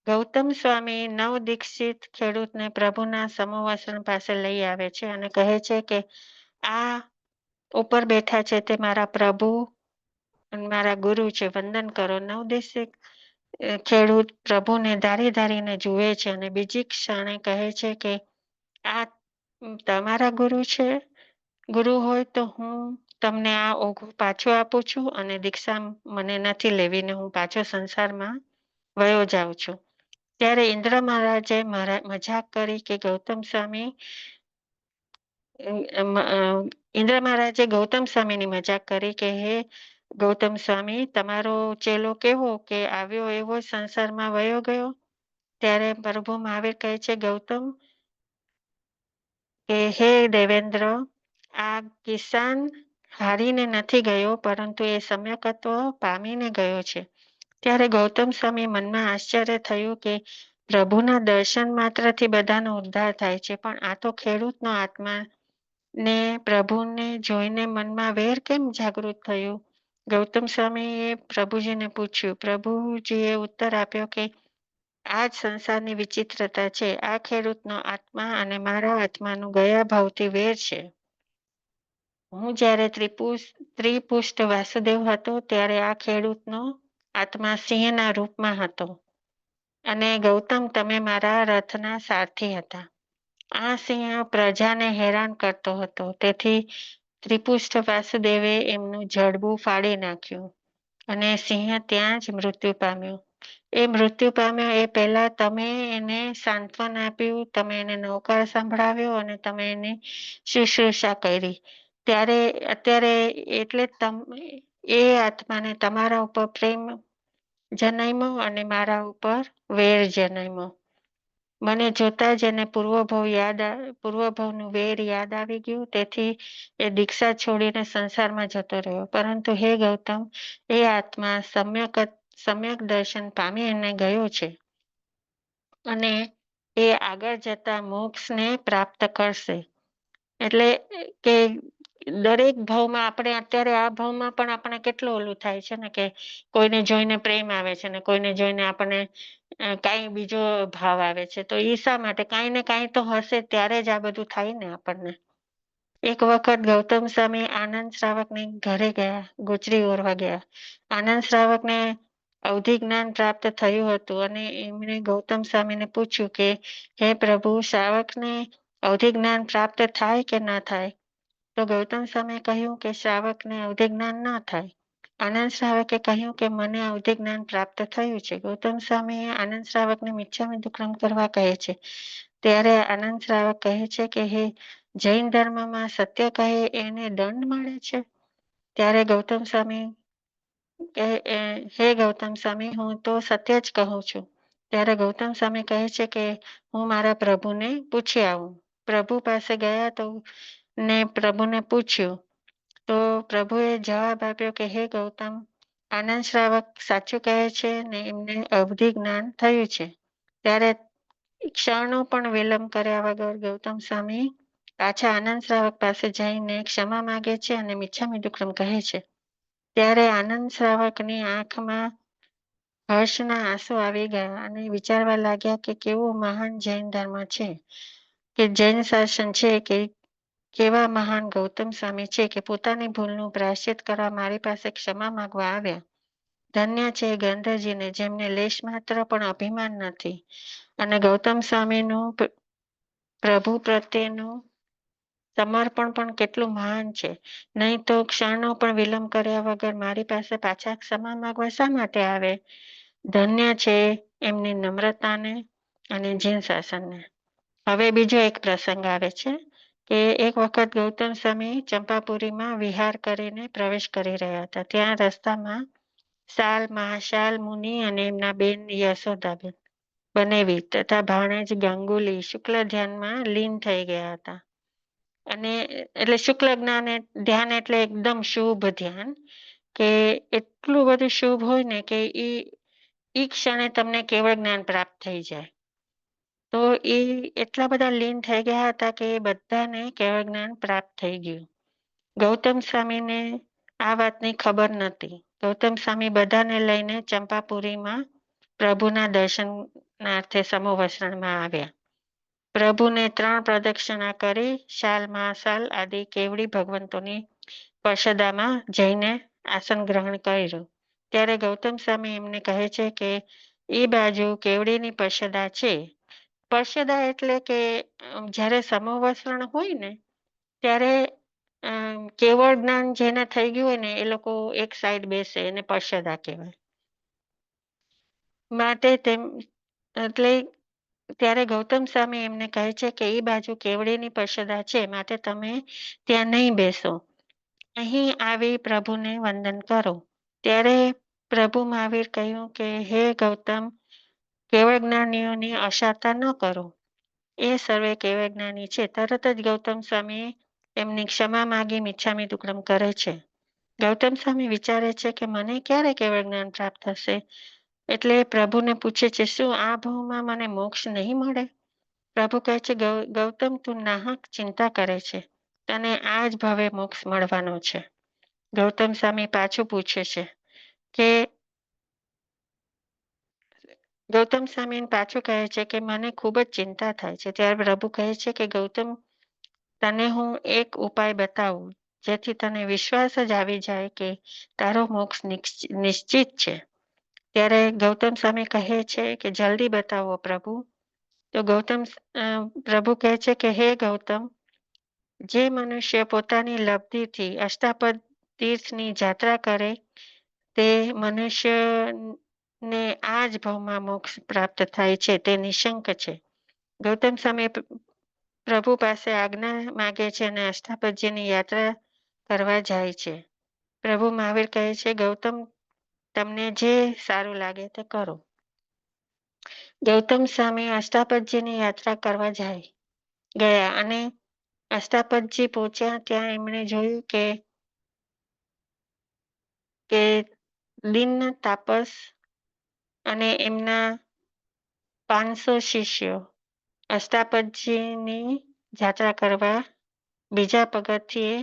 ગૌતમ સ્વામી નવદીક્ષિત ખેડૂતને પ્રભુના સમોવસન પાસે લઈ આવે છે અને કહે છે કે આ ઉપર બેઠા છે તે મારા પ્રભુ અને મારા ગુરુ છે, વંદન કરો. નવદીક્ષિત ખેડૂત પ્રભુને ધારીને જુએ છે અને બીજી ક્ષણે કહે છે કે આ તમારા ગુરુ છે? ગુરુ હોય તો હું તમને આ ઓઘું પાછું આપું છું અને દીક્ષા મને નથી લેવી ને હું પાછો સંસારમાં વયો જાઉં છું. ત્યારે ઇન્દ્ર મહારાજે મજાક કરી કે ગૌતમ સ્વામીની મજાક કરી કે હે ગૌતમ સ્વામી, તમારો ચેલો કેવો કે આવ્યો એવો સંસારમાં વયો ગયો? ત્યારે પ્રભુ મહાવીર કહે છે, ગૌતમ કે હે દેવેન્દ્ર, આ કિસાન હારીને નથી ગયો, પરંતુ એ સમ્યકત્વ પામીને ગયો છે. ત્યારે ગૌતમ સ્વામી મનમાં આશ્ચર્ય થયું કે પ્રભુના દર્શન માત્રથી બધાનો ઉદ્ધાર થાય છે, પણ આ તો ખેડૂતનો આત્મા ને પ્રભુને જોઈને મનમાં વેર કેમ જાગૃત થયું? ગૌતમ સ્વામીએ પ્રભુજીને પૂછ્યું. પ્રભુજીએ ઉત્તર આપ્યો કે આ જ સંસારની વિચિત્રતા છે. આ ખેડૂતનો આત્મા અને મારા આત્માનું ગયા ભાવથી વેર છે. હું જ્યારે ત્રિપુષ્ટ વાસુદેવ હતો ત્યારે આ ખેડૂતનો આત્મા સિંહના રૂપમાં હતો અને ગૌતમ તમે મારા રથના સારથી હતા. આ સિંહ પ્રજાને હેરાન કરતો હતો, તેથી ત્રિપુષ્ટ વાસુદેવે એમનું જડબું ફાડી નાખ્યું અને સિંહ ત્યાં જ મૃત્યુ પામ્યો. એ મૃત્યુ પામ્યો એ પહેલા તમે એને સાંત્વન આપ્યું, તમે એને નવકાર સંભળાવ્યો અને તમે એની શુશ્રૂષા કરી. અત્યારે એટલે એ આત્માને તમારા ઉપર પ્રેમ જન્મ્યો અને મારા ઉપર વેર જન્મ્યો. મને જોતા જ એને પૂર્વભવનું વેર યાદ આવી ગયું, તેથી એ દીક્ષા છોડીને સંસારમાં જતો રહ્યો. પરંતુ હે ગૌતમ, એ આત્મા સમ્યક દર્શન પામી એને ગયો છે અને એ આગળ જતા મોક્ષને પ્રાપ્ત કરશે. એટલે કે દરેક ભાવમાં આપણે અત્યારે આ ભાવમાં પણ આપણે કેટલું ઓલું થાય છે ને કે કોઈને જોઈને પ્રેમ આવે છે ને કોઈને જોઈને આપણને કાંઈ બીજો ભાવ આવે છે. તો એ શા માટે? કાંઈ ને કાંઈ તો હશે, ત્યારે જ આ બધું થાય ને આપણને. એક વખત ગૌતમ સ્વામી આનંદ શ્રાવકને ઘરે ગયા, ગુજરી ઓરવા ગયા. આનંદ શ્રાવકને અવધિ જ્ઞાન પ્રાપ્ત થયું હતું અને એમણે ગૌતમ સ્વામીને પૂછ્યું કે હે પ્રભુ, શ્રાવકને અવધિ જ્ઞાન પ્રાપ્ત થાય કે ના થાય? તો ગૌતમ સ્વામીએ કહ્યું કે શ્રાવકને અવધિ જ્ઞાન ના થાય. આનંદ શ્રાવકે કહ્યું કે મને અવધિ જ્ઞાન પ્રાપ્ત થયું છે. ગૌતમ સ્વામી આનંદ શ્રાવકને મિચ્છામિ દુક્કડમ કરવા કહે છે. ત્યારે આનંદ શ્રાવક કહે છે કે હે જૈન ધર્મમાં સત્ય કહે એને દંડ મળે છે. ત્યારે ગૌતમ સ્વામી હે ગૌતમ સ્વામી, હું તો સત્ય જ કહું છું. ત્યારે ગૌતમ સ્વામી કહે છે કે હું મારા પ્રભુને પૂછી આવું. પ્રભુ પાસે ગયા તો ને પ્રભુને પૂછ્યું તો પ્રભુએ જવાબ આપ્યો કે હે ગૌતમ, આનંદ શ્રાવક સાચું કહે છે ને એમને અવધિ જ્ઞાન થયું છે. ત્યારે ક્ષણનો પણ વિલંબ કર્યા વગર ગૌતમ સ્વામી પાછા આનંદ શ્રાવક પાસે જઈને ક્ષમા માંગે છે અને મિચ્છામિ દુક્કડમ કહે છે. ત્યારે આનંદ શ્રાવકની આંખમાં હર્ષના આંસુ આવી ગયા અને વિચારવા લાગ્યા કે કેવું મહાન જૈન ધર્મ છે, કે જૈન શાસન છે, કે કેવા મહાન ગૌતમ સ્વામી છે કે પોતાની ભૂલનું પ્રાયશ્ચિત કરવા મારી પાસે ક્ષમા માંગવા આવ્યા. ધન્ય છે ગંધર્વજીને જેમને લેશ માત્ર પણ અભિમાન નથી અને ગૌતમ સ્વામીનું પ્રભુ પ્રત્યેનું સમર્પણ પણ કેટલું મહાન છે. નહીં તો ક્ષણનો પણ વિલંબ કર્યા વગર મારી પાસે પાછા ક્ષમા માંગવા શા માટે આવે? ધન્ય છે એમની નમ્રતાને અને જૈન શાસનને. હવે બીજો એક પ્રસંગ આવે છે કે એક વખત ગૌતમ સ્વામી ચંપાપુરીમાં વિહાર કરીને પ્રવેશ કરી રહ્યા હતા. ત્યાં રસ્તામાં શાલ, મહાશાલ મુનિ અને એમના બેન યશોદાબેન બનેવી તથા ભાણેજ ગંગુલી શુક્લ ધ્યાનમાં લીન થઈ ગયા હતા. અને એટલે શુક્લ ધ્યાન એટલે એકદમ શુભ ધ્યાન, કે એટલું બધું શુભ હોય ને કે ઈ ક્ષણે તમને કેવળ જ્ઞાન પ્રાપ્ત થઈ જાય. તો એ એટલા બધા લીન થઈ ગયા હતા કે એ બધાને કેવળ જ્ઞાન પ્રાપ્ત થઈ ગયું. ગૌતમ સ્વામીને આ વાતની ખબર નહોતી. ગૌતમ સ્વામી બધાને લઈને ચંપાપુરીમાં પ્રભુના દર્શનાર્થે સમૂહ વસણમાં આવ્યા. પ્રભુને 3 પ્રદક્ષિણા કરી શાલ, મહાશાલ આદિ કેવડી ભગવંતોની પર્ષદામાં જઈને આસન ગ્રહણ કર્યું. ત્યારે ગૌતમ સ્વામી એમને કહે છે કે એ બાજુ કેવડીની પર્ષદા છે. પર્ષદા એટલે કે જ્યારે સમૂહ વસણ હોય ને ત્યારે કેવળ જ્ઞાન જેને થઈ ગયું હોય ને એ લોકો એક સાઈડ બેસે, એને પર્ષદા કહેવાય. માટે એટલે ત્યારે ગૌતમ સ્વામી એમને કહે છે કે એ બાજુ કેવડીની પર્ષદા છે, માટે તમે ત્યાં નહીં બેસો, અહીં આવી પ્રભુને વંદન કરો. ત્યારે પ્રભુ મહાવીર કહ્યું કે હે ગૌતમ, કેવળ જ્ઞાનીઓની અશાતા ન કરો, એ સર્વે કેવળ જ્ઞાની છે. તરત જ ગૌતમ સ્વામી એમની ક્ષમા માગી મિચ્છામિ દુક્કડમ કરે છે. ગૌતમ સ્વામી વિચારે છે કે મને ક્યારે કેવળ જ્ઞાન પ્રાપ્ત થશે? એટલે પ્રભુને પૂછે છે શું આ ભાવમાં મને મોક્ષ નહીં મળે? પ્રભુ કહે છે ગૌતમ, તું નાહક ચિંતા કરે છે, તને આ જ ભાવે મોક્ષ મળવાનો છે. ગૌતમ સ્વામી પાછું પૂછે છે કે ગૌતમ સ્વામી પાછું કહે છે કે મને ખૂબ જ ચિંતા થાય છે. ત્યારે પ્રભુ કહે છે કે ગૌતમ, તને હું એક ઉપાય બતાવું જેથી તને વિશ્વાસ જ આવી જાય કે તારો મોક્ષ નિશ્ચિત છે. ત્યારે ગૌતમ સ્વામી કહે છે કે જલ્દી બતાવો પ્રભુ. તો પ્રભુ કહે છે કે હે ગૌતમ, જે મનુષ્ય પોતાની લબ્ધિથી અષ્ટાપદ તીર્થની જાત્રા કરે તે મનુષ્યને આ જ ભાવમાં મોક્ષ પ્રાપ્ત થાય છે, તે નિશંક છે. ગૌતમ સ્વામી પ્રભુ પાસે આજ્ઞા માગે છે અને અષ્ટાપદજીની યાત્રા કરવા જાય છે. પ્રભુ મહાવીર કહે છે, ગૌતમ, તમને જે સારું લાગે તે કરો. ગૌતમ સ્વામી અષ્ટાપદજીની યાત્રા કરવા ગયા અને અષ્ટાપદજી પહોંચ્યા ત્યાં એમણે જોયું કે દિન તાપસ અને એમના 500 શિષ્યો અષ્ટાપદજીની યાત્રા કરવા બીજા પગથિયે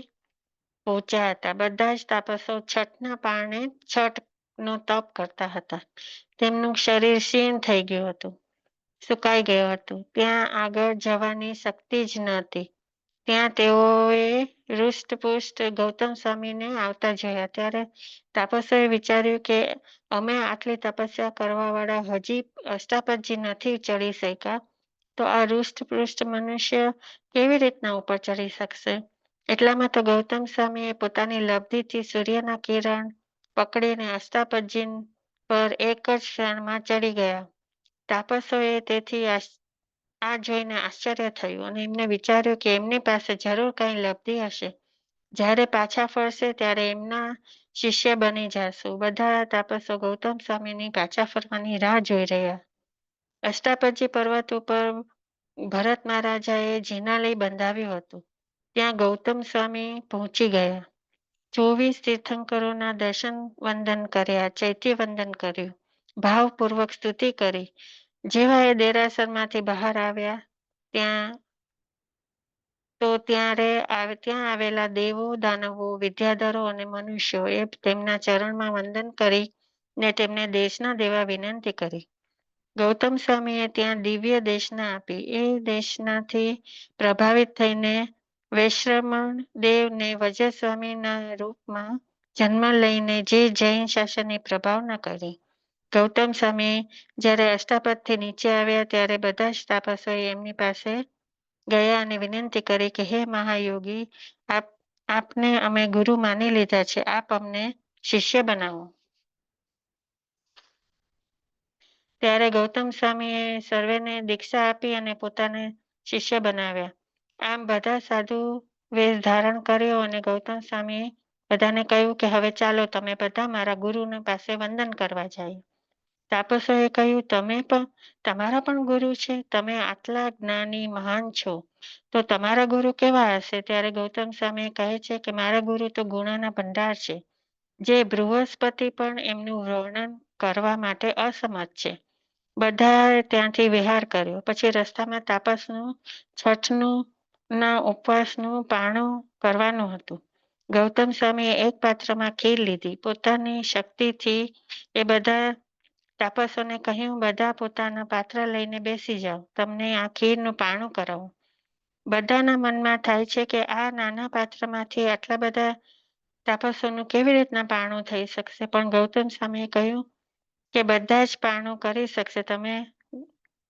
પહોંચ્યા હતા. બધા જ તાપસો છઠના પારણે છઠનો તપ કરતા હતા. તેમનું શરીર ક્ષીણ થઈ ગયું હતું, સુકાઈ ગયું હતું. ત્યાં આગળ જવાની શક્તિ જ ન હતી. ત્યાં તેઓએ રૂષ્ટપુષ્ટ ગૌતમ સ્વામીને આવતા જોયા. ત્યારે તાપસોએ વિચાર્યું કે અમે આટલી તપસ્યા કરવા વાળા હજી અષ્ટાપદજી નથી ચડી શક્યા, તો આ રૂષ્ટપુષ્ટ મનુષ્ય કેવી રીતના ઉપર ચડી શકશે. એટલામાં તો ગૌતમ સ્વામીએ પોતાની લબ્ધિથી સૂર્યના કિરણ પકડીને અષ્ટાપદજી પર એક જ ક્ષણમાં ચડી ગયા. તાપસોએ તેથી આ જોઈને આશ્ચર્ય થયું અને એમને વિચાર્યું કે એમની પાસે જરૂર કંઈ લબ્ધિ હશે. જ્યારે પાછા ફરશે ત્યારે એમના શિષ્ય બની જશું. બધા તાપસો ગૌતમ સ્વામીની પાછા ફરવાની રાહ જોઈ રહ્યા. અષ્ટાપદજી પર્વત ઉપર ભરત મહારાજાએ જિનાલય બંધાવ્યું હતું. ત્યાં ગૌતમ સ્વામી પહોંચી ગયા. 24 તીર્થંકરોના દર્શન વંદન કર્યા, ચૈત્ય વંદન કર્યું, ભાવપૂર્વક સ્તુતિ કરી. જેવા એ દેરાસરમાંથી બહાર આવ્યા ત્યાં આવેલા દેવો, દાનવો, વિદ્યાધરો અને મનુષ્યો એ તેમના ચરણમાં વંદન કરી ને તેમને દેશના દેવા વિનંતી કરી. ગૌતમ સ્વામીએ ત્યાં દિવ્ય દેશના આપી. એ દેશનાથી પ્રભાવિત થઈને વૈશ્રમણ દેવ ને વજ્ર સ્વામીના રૂપમાં જન્મ લઈને જે જૈન શાસનની પ્રભાવના કરી. ગૌતમ સ્વામી જ્યારે અષ્ટાપદથી નીચે આવ્યા ત્યારે બધા જ તાપસોએ એમની પાસે ગયા અને વિનંતી કરી કે હે મહાયોગી, આપને અમે ગુરુ માની લીધા છે, આપ અમને શિષ્ય બનાવો. ત્યારે ગૌતમ સ્વામીએ સર્વેને દીક્ષા આપી અને પોતાને શિષ્ય બનાવ્યા. આમ બધા સાધુ વેશ ધારણ કર્યો અને ગૌતમ સ્વામીએ બધાને કહ્યું કે હવે ચાલો તમે બધા મારા ગુરુના પાસે વંદન કરવા જાય. તાપસોએ કહ્યું, તમારા પણ ગુરુ છે? તમે આટલા જ્ઞાની મહાન છો, તો તમારા ગુરુ કેવા હશે? ત્યારે ગૌતમ સ્વામી કહે છે કે મારા ગુરુ તો ગુણોના ભંડાર છે, જે બૃહસ્પતિ પણ એમનું વર્ણન કરવા માટે અસમર્થ છે. બધાએ ત્યાંથી વિહાર કર્યો. પછી રસ્તામાં તાપસનું છઠનું ના ઉપવાસનું પારણું કરવાનું હતું. ગૌતમ સ્વામીએ એક પાત્રમાં ખીર લીધી. પોતાની શક્તિથી એ બધા તાપસોને કહ્યું, બધા પોતાના પાત્ર લઈને બેસી જાઓ, તમને આ ખીરનું પારણું કરાવું. બધાના મનમાં થાય છે કે આ નાના પાત્રમાંથી આટલા બધા તાપસોનું કેવી રીતના પારણું થઈ શકશે. પણ ગૌતમ સ્વામીએ કહ્યું કે બધા જ પારણું કરી શકશે.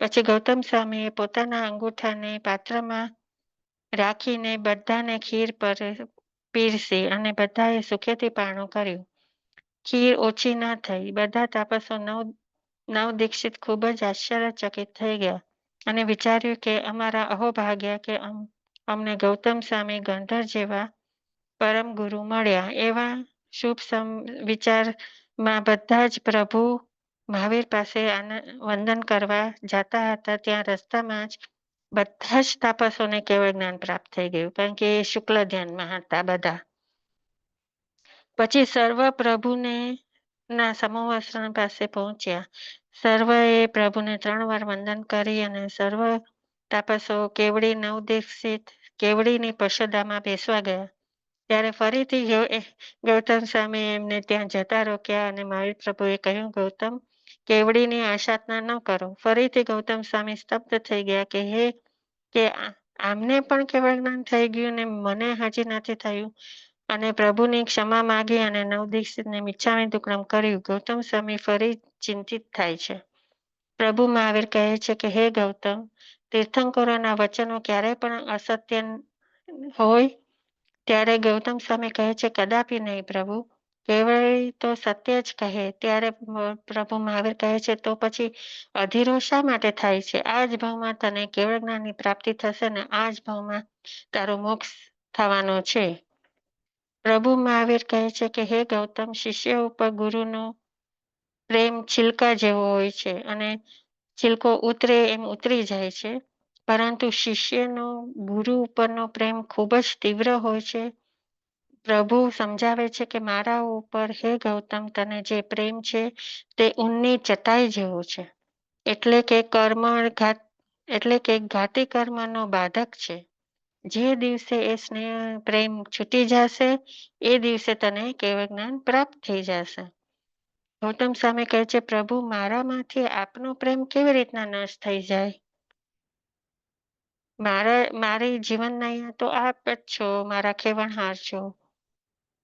પછી ગૌતમ સ્વામીએ પોતાના અંગૂઠાને પાત્રમાં રાખીને બધાને ખીર પર પીરસી અને બધાએ સુખેથી પારણું કર્યું. ખીર ઓછી ન થઈ. બધા તાપસો નવ દીક્ષિત ખૂબ જ આશ્ચર્યચકિત થઈ ગયા અને વિચાર્યું કે અમારા અહોભાગ્ય કે અમને ગૌતમ સ્વામી ગંધર જેવા પરમ ગુરુ મળ્યા. એવા શુભ વિચારમાં બધા જ પ્રભુ મહાવીર પાસે વંદન કરવા જતા હતા. ત્યાં રસ્તામાં જ બધા જ તાપસોને કેવળ જ્ઞાન પ્રાપ્ત થઈ ગયું, કારણ કે એ શુક્લ ધ્યાનમાં હતા બધા. પછી સર્વ પ્રભુને ના સમૂહ પાસે પહોંચ્યા. સર્વએ પ્રભુને 3 વાર વંદન કરી અને સર્વ તાપસો કેવડી નવદીક્ષિત કેવડીની પશોદામાં બેસવા ગયા. ત્યારે ફરીથી ગૌતમ સ્વામી એમને ત્યાં જતા રોક્યા અને મહાવીર પ્રભુએ કહ્યું, ગૌતમ, કેવડીની આશાતના ન કરો. ફરીથી ગૌતમ સ્વામી સ્તબ્ધ થઈ ગયા કે આમને પણ કેવળ જ્ઞાન થઈ ગયું ને મને હજી નથી થયું. અને પ્રભુની ક્ષમા માગી અને નવદીક્ષિતને મિચ્છામી દુક્કડમ કર્યું. ગૌતમ સ્વામી ફરી ચિંતિત થાય છે. પ્રભુ મહાવીર કહે છે કે હે ગૌતમ, તીર્થંકરોના વચનો ક્યારેય પણ અસત્ય હોય? ત્યારે ગૌતમ સ્વામી કહે છે કદાપી નહીં પ્રભુ, કેવળ તો સત્ય જ કહે. ત્યારે પ્રભુ મહાવીર કહે છે તો પછી અધીરો શા માટે થાય છે? આ જ ભાવમાં તને કેવળ જ્ઞાનની પ્રાપ્તિ થશે ને આ જ ભાવમાં તારો મોક્ષ થવાનો છે. પ્રભુ મહાવીર કહે છે કે હે ગૌતમ, શિષ્ય ઉપર ગુરુનો પ્રેમ છિલકા જેવો હોય છે અને છિલકો ઉતરે એમ ઉતરી જાય છે, પરંતુ શિષ્યનો ગુરુ ઉપરનો પ્રેમ ખૂબ જ તીવ્ર હોય છે. પ્રભુ સમજાવે છે કે મારા ઉપર હે ગૌતમ તને જે પ્રેમ છે તે ઊનની ચટાઈ જેવો છે. એટલે કે ઘાતી કર્મનો બાધક છે. જે દિવસે એ સ્નેહ પ્રેમ છૂટી જશે એ દિવસે તને કેવળ જ્ઞાન પ્રાપ્ત થઈ જશે. ગૌતમ સ્વામી કહે છે પ્રભુ, મારામાંથી આપનો પ્રેમ કેવી રીતના નાશ થઈ જાય? મારી જીવન નૈયા તો આપ જ છો, મારા ખેવણહાર છો.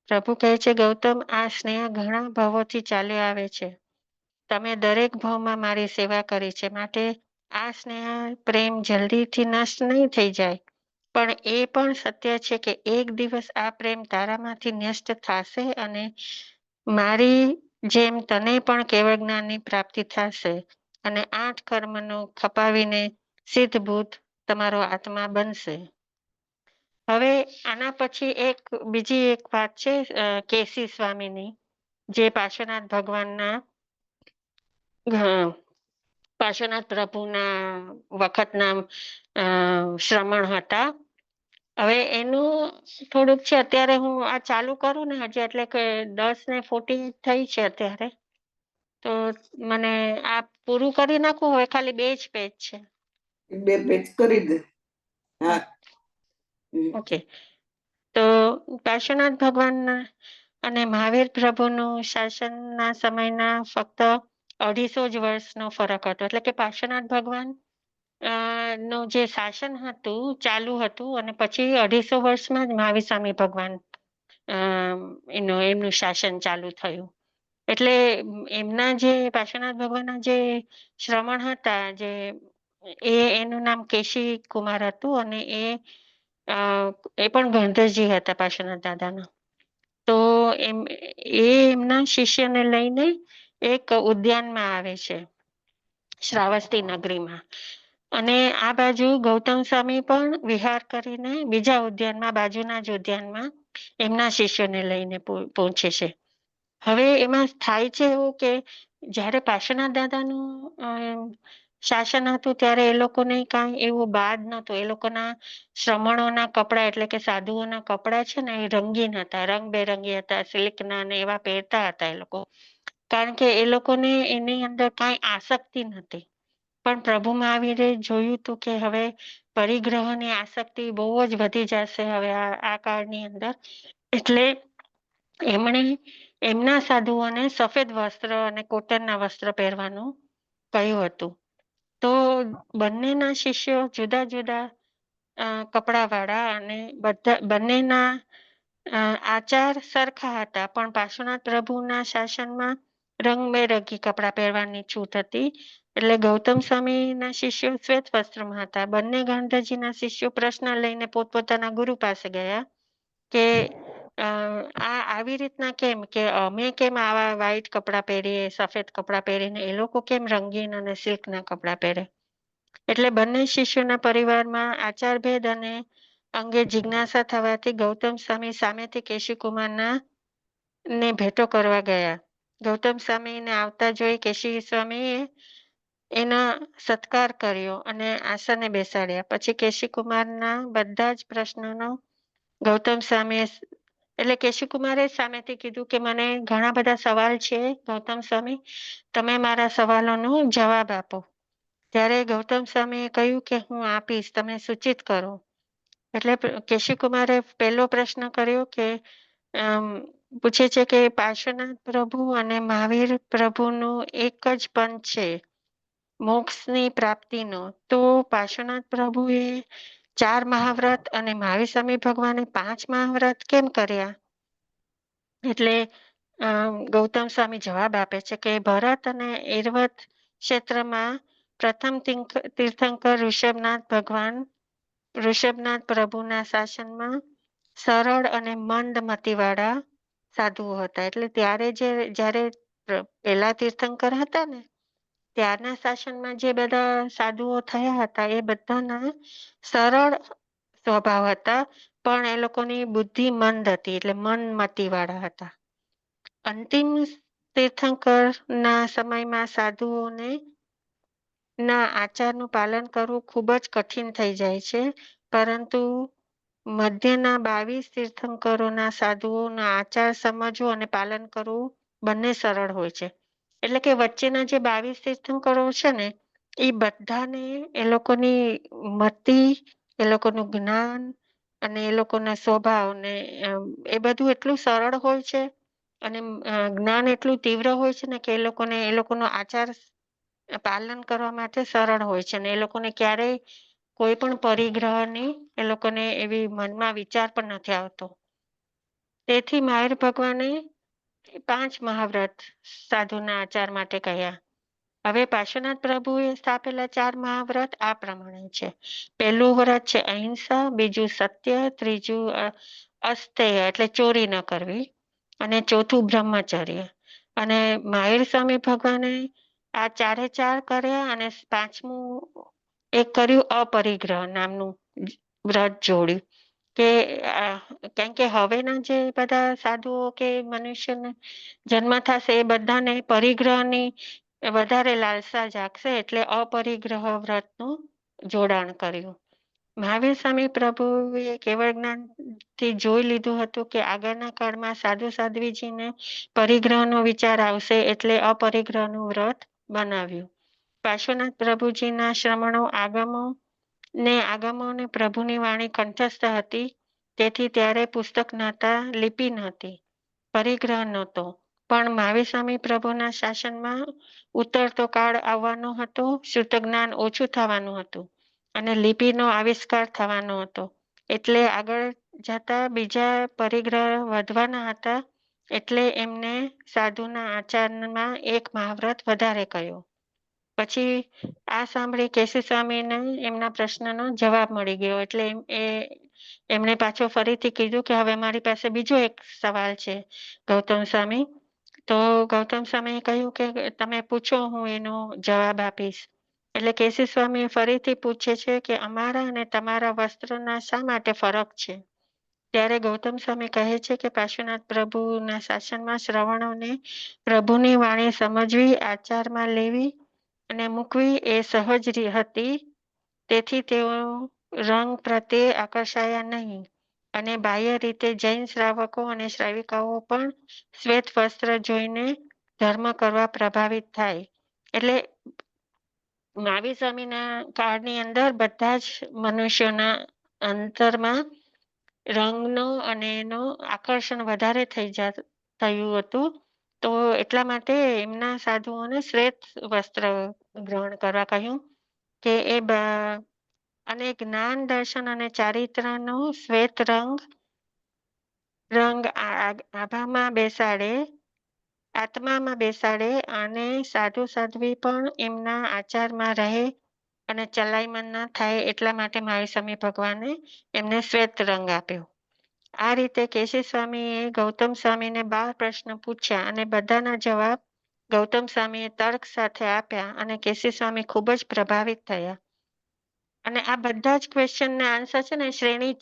પ્રભુ કહે છે ગૌતમ, આ સ્નેહ ઘણા ભાવોથી ચાલ્યો આવે છે. તમે દરેક ભાવમાં મારી સેવા કરી છે, માટે આ સ્નેહ પ્રેમ જલ્દીથી નષ્ટ નહીં થઈ જાય. પણ એ પણ સત્ય છે કે એક દિવસ આ પ્રેમ તારામાંથી નષ્ટ થશે અને મારી જેમ તને પણ કેવળ જ્ઞાનની પ્રાપ્તિ થશે અને 8 કર્મનો ખપાવીને સિદ્ધભૂત તમારો આત્મા બનશે. હવે આના પછી બીજી એક વાત છે કેસી સ્વામીની, જે પાર્શ્વનાથ ભગવાનના પાર્શ્વનાથ પ્રભુના વખતના શ્રમણ હતા. હવે એનું થોડુંક છે. અત્યારે હું આ ચાલુ કરું ને હજી, એટલે કે 10:40 થઈ છે અત્યારે, તો મને આ પૂરું કરી નાખું. હવે ખાલી 2 જ પેજ છે.
2 પેજ કરી દે. હા,
ઓકે. તો પાર્શ્વનાથ ભગવાનના અને મહાવીર પ્રભુનું શાસનના સમયના ફક્ત 250 જ વર્ષનો ફરક હતો. એટલે કે પાર્શ્વનાથ ભગવાન નું જે શાસન હતું ચાલુ હતું અને પછી 250 વર્ષમાં જ મહાવીર સ્વામી ભગવાન એમનું શાસન ચાલુ થયું. એટલે એમના જે પાર્શ્વનાથ ભગવાનના જે શ્રમણ હતા, એનું નામ કેશી કુમાર હતું અને એ પણ ગણધરજી હતા પાર્શ્વનાથ દાદાના. તો એમના શિષ્યને લઈને એક ઉદ્યાનમાં આવે છે, શ્રાવસ્તી નગરીમાં. અને આ બાજુ ગૌતમ સ્વામી પણ વિહાર કરીને બીજા ઉદ્યાનમાં, બાજુના જ ઉદ્યાનમાં એમના શિષ્યોને લઈને પહોંચે છે. હવે એમાં થાય છે એવું કે જ્યારે પાર્શ્વનાથ દાદાનું શાસન હતું ત્યારે એ લોકોને કાંઈ એવું બાદ નહોતું. એ લોકોના શ્રમણોના કપડા, એટલે કે સાધુઓના કપડા છે ને, એ રંગીન હતા, રંગબેરંગી હતા, સિલ્કના ને એવા પહેરતા હતા એ લોકો. કારણ કે એ લોકોને એની અંદર કાંઈ આસક્તિ નહોતી. પણ પ્રભુ મહાવીરે જોયું હતું કે હવે પરિગ્રહોની આસક્તિ બહુ જ વધી જશે હવે આ કાળની અંદર. એટલે એમણે એમના સાધુઓને સફેદ વસ્ત્ર અને કોટનના વસ્ત્ર પહેરવાનું કહ્યું હતું. તો બંનેના શિષ્યો જુદા જુદા કપડાવાળા અને બંનેના આચાર સરખા હતા, પણ પાર્શ્વનાથ પ્રભુના શાસનમાં રંગબેરંગી કપડાં પહેરવાની છૂટ હતી. એટલે ગૌતમ સ્વામીના શિષ્યો શ્વેત વસ્ત્રમાં હતા. બંને ગણધરજીના શિષ્યો પ્રશ્ન લઈને પોતપોતાના ગુરુ પાસે ગયા કે આ આવી રીતના કેમ, કે અમે કેમ આવા વ્હાઈટ કપડાં પહેરીએ, સફેદ કપડાં પહેરીને, એ લોકો કેમ રંગીન અને સિલ્કના કપડાં પહેરે? એટલે બંને શિષ્યોના પરિવારમાં આચારભેદ અને અંગે જિજ્ઞાસા થવાથી ગૌતમ સ્વામી સામેથી કેશીકુમારના ને ભેટો કરવા ગયા. ગૌતમ સ્વામીને આવતા જોઈ કેશી સ્વામીએ એના સત્કાર કર્યો અને આસને બેસાડ્યા. પછી કેશીકુમારના બધા જ પ્રશ્નોનો ગૌતમ સ્વામીએ, એટલે કેશીકુમારે સામેથી કીધું કે મને ઘણા બધા સવાલ છે ગૌતમ સ્વામી, તમે મારા સવાલોનો જવાબ આપો. ત્યારે ગૌતમ સ્વામીએ કહ્યું કે હું આપીશ, તમે સૂચિત કરો. એટલે કેશીકુમારે પહેલો પ્રશ્ન કર્યો કે પૂછે છે કે પાર્શ્વનાથ પ્રભુ અને મહાવીર પ્રભુનું એક જ પંથ છે મોક્ષની પ્રાપ્તિનો, તો પાર્શ્વનાથ પ્રભુએ 4 મહાવ્રત અને મહાવીર સ્વામી ભગવાને 5 મહાવ્રત કેમ કર્યા? એટલે ગૌતમ સ્વામી જવાબ આપે છે કે ભરત અને ઐરવત ક્ષેત્રમાં પ્રથમ તીર્થંકર ઋષભનાથ પ્રભુના શાસનમાં સરળ અને મંદ મતિવાળા સાધુઓ હતા. એટલે ત્યારે જ્યારે પહેલા તીર્થંકર હતા ને ત્યારના શાસનમાં જે બધા સાધુઓ થયા હતા એ બધાના સરળ સ્વભાવ હતા, પણ એ લોકોની બુદ્ધિ મંદ હતી, એટલે મનમતી વાળા હતા. અંતિમ તીર્થંકર ના સમયમાં સાધુઓને ના આચારનું પાલન કરવું ખૂબ જ કઠિન થઈ જાય છે, પરંતુ મધ્યના 22 તીર્થંકરોના સાધુઓના આચાર સમજવું અને પાલન કરવું બંને સરળ હોય છે. એટલે કે વચ્ચેના જે 22 તીર્થંકરો છે ને એ બધાને એ લોકોની મતિ, એ લોકોનું જ્ઞાન અને એ લોકોના સ્વભાવ ને એ બધું એટલું સરળ હોય છે અને જ્ઞાન એટલું તીવ્ર હોય છે ને કે એ લોકોનો આચાર પાલન કરવા માટે સરળ હોય છે ને એ લોકોને ક્યારેય કોઈ પણ પરિગ્રહની એ લોકોને એવી મનમાં વિચાર પણ નથી આવતો. તેથી માહેર ભગવાને 5 મહાવ્રત સાધુના આચાર માટે કહ્યા. હવે પાર્શ્વનાથ પ્રભુએ સ્થાપેલા 4 મહાવ્રત આ પ્રમાણે છે. પહેલું વ્રત છે અહિંસા, બીજું સત્ય, ત્રીજું અસ્તેય એટલે ચોરી ન કરવી, અને ચોથું બ્રહ્મચર્ય. અને માહેર સ્વામી ભગવાને આ 4 કર્યા અને 5મું એક કર્યું અપરિગ્રહ નામનું વ્રત જોડ્યું. કે કેમ કે હવેના જે બધા સાધુઓ કે મનુષ્યને જન્મ થશે એ બધાને પરિગ્રહની વધારે લાલસા જાગશે, એટલે અપરિગ્રહ વ્રતનું જોડાણ કર્યું. મહાવીર સ્વામી પ્રભુએ કેવળ જ્ઞાનથી જોઈ લીધું હતું કે આગળના કાળમાં સાધુ સાધ્વીજીને પરિગ્રહનો વિચાર આવશે, એટલે અપરિગ્રહનું વ્રત બનાવ્યું. પાર્શ્વનાથ પ્રભુજીના શ્રમણો આગમો ને પ્રભુની વાણી કંઠસ્થ હતી, તેથી ત્યારે પુસ્તક નહોતા, લિપિ નહોતી, પરિગ્રહ નહોતો. પણ મહાવીર સ્વામી પ્રભુના શાસનમાં ઉતરતો કાળ આવવાનો હતો, શુદ્ધ જ્ઞાન ઓછું થવાનું હતું અને લિપિનો આવિષ્કાર થવાનો હતો. એટલે આગળ જતા બીજા પરિગ્રહ વધવાના હતા, એટલે એમને સાધુના આચરણમાં એક મહાવ્રત વધારે કર્યો. પછી આ સાંભળી કેસી સ્વામીને એમના પ્રશ્નનો જવાબ મળી ગયો, એટલે એમણે પાછો ફરીથી કીધું કે હવે મારી પાસે બીજો એક સવાલ છે ગૌતમ સ્વામી. તો ગૌતમ સ્વામીએ કહ્યું કે તમે પૂછો, હું એનો જવાબ આપીશ. એટલે કેસી સ્વામી ફરીથી પૂછે છે કે અમારા અને તમારા વસ્ત્રના શા માટે ફરક છે? ત્યારે ગૌતમ સ્વામી કહે છે કે પાર્શ્વનાથ પ્રભુના શાસનમાં શ્રવણોને પ્રભુની વાણી સમજવી, આચારમાં લેવી અને મૂકવી એ સહજ હતી, તેથી તેઓ રંગ પ્રત્યે આકર્ષાયા નહીં. અને બાહ્ય રીતે જૈન શ્રાવકો અને શ્રાવિકાઓ પણ શ્વેત વસ્ત્ર જોઈને ધર્મ કરવા પ્રભાવિત થાય. એટલે મહાવીર સ્વામીના કાળની અંદર બધા જ મનુષ્યોના અંતરમાં રંગનો અને એનો આકર્ષણ વધારે થયું હતું. તો એટલા માટે એમના સાધુઓને શ્વેત વસ્ત્ર ગ્રહણ કરવા કહ્યું કે અને જ્ઞાન, દર્શન અને ચારિત્રનો શ્વેત રંગ આત્મામાં બેસાડે અને સાધુ સાધ્વી પણ એમના આચારમાં રહે અને ચલાયમન ના થાય, એટલા માટે મહાવીર સ્વામી ભગવાને એમને શ્વેત રંગ આપ્યો. આ રીતે કેસી સ્વામીએ ગૌતમ સ્વામીને 12 પ્રશ્ન પૂછ્યા અને બધાના જવાબ ગૌતમ સ્વામીએ તર્ક સાથે આપ્યા અને કેસી સ્વામી ખૂબ જ પ્રભાવિત થયા. અને આ બધા જ ક્વેશ્ચનના આન્સર છે ને શ્રેણી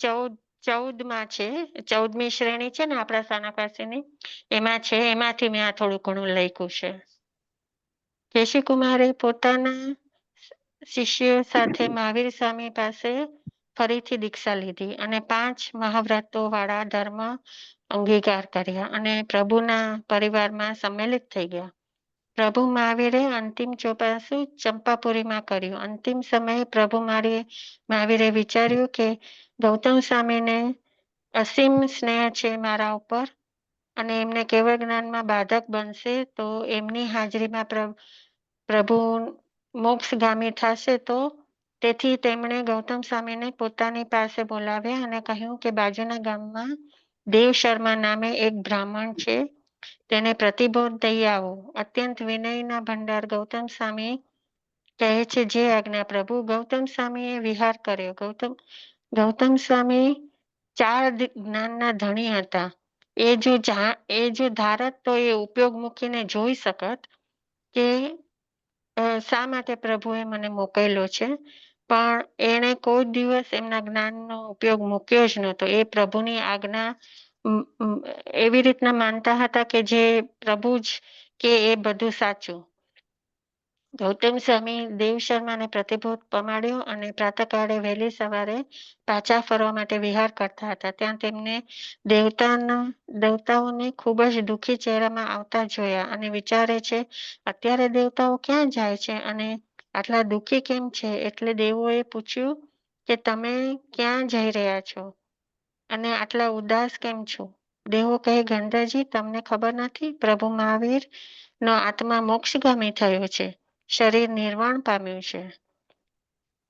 14માં છે, 14મી શ્રેણી છે ને આપણા સાના પાસેની, એમાં છે. એમાંથી મેં આ થોડું ઘણું લખ્યું છે. કેશી કુમારે પોતાના શિષ્યો સાથે મહાવીર સ્વામી પાસે ફરીથી દીક્ષા લીધી અને 5 મહાવ્રતો વાળા ધર્મ અંગીકાર કર્યા અને પ્રભુના પરિવારમાં સંમેલિત થઈ ગયા. પ્રભુ મહાવીરે અંતિમ ચોપાસું ચંપાપુરીમાં કર્યું. અંતિમ સમયે પ્રભુ મહાવીરે વિચાર્યું કે ગૌતમ સ્વામીને અસીમ સ્નેહ છે મારા ઉપર અને એમને કેવળ જ્ઞાનમાં બાધક બનશે, તો એમની હાજરીમાં પ્રભુ મોક્ષગામી થશે. તો તેથી તેમણે ગૌતમ સ્વામીને પોતાની પાસે બોલાવ્યા અને કહ્યું કે બાજુના ગામમાં દેવ શર્મા નામે એક બ્રાહ્મણ છે, તેને પ્રતિબોધ દઈ આવો. અત્યંત વિનયના ભંડાર ગૌતમ સ્વામી કહે છે, જે આજ્ઞા પ્રભુ. ગૌતમ સ્વામીએ વિહાર કર્યો. ગૌતમ સ્વામી 4 જ્ઞાનના ધણી હતા. એ જો ધારત તો એ ઉપયોગ મૂકીને જોઈ શકત કે શા માટે પ્રભુએ મને મોકલ્યો છે, પણ એણે કોઈ દિવસ એમના જ્ઞાનનો ઉપયોગ મૂક્યો જ નહોતો. એ પ્રભુની આજ્ઞા એવી રીતના માનતા હતા કે જે પ્રભુ જ કે એ બધું સાચું. ગૌતમ સ્વામી દેવ શર્માને પ્રતિબોધ પમાડ્યો અને પ્રાતઃકાળે વહેલી સવારે પાછા ફરવા માટે વિહાર કરતા હતા. ત્યાં તેમને દેવતાઓને ખૂબ જ દુઃખી ચહેરામાં આવતા જોયા અને વિચારે છે, અત્યારે દેવતાઓ ક્યાં જાય છે અને આટલા દુઃખી કેમ છે? એટલે દેવોએ પૂછ્યું કે તમે ક્યાં જઈ રહ્યા છો અને આટલા ઉદાસ કેમ છો? દેવો કહે, ગંધર્વજી, તમને ખબર નથી? પ્રભુ મહાવીર નો આત્મા મોક્ષગામી થયો છે, શરીર નિર્વાણ પામ્યું છે.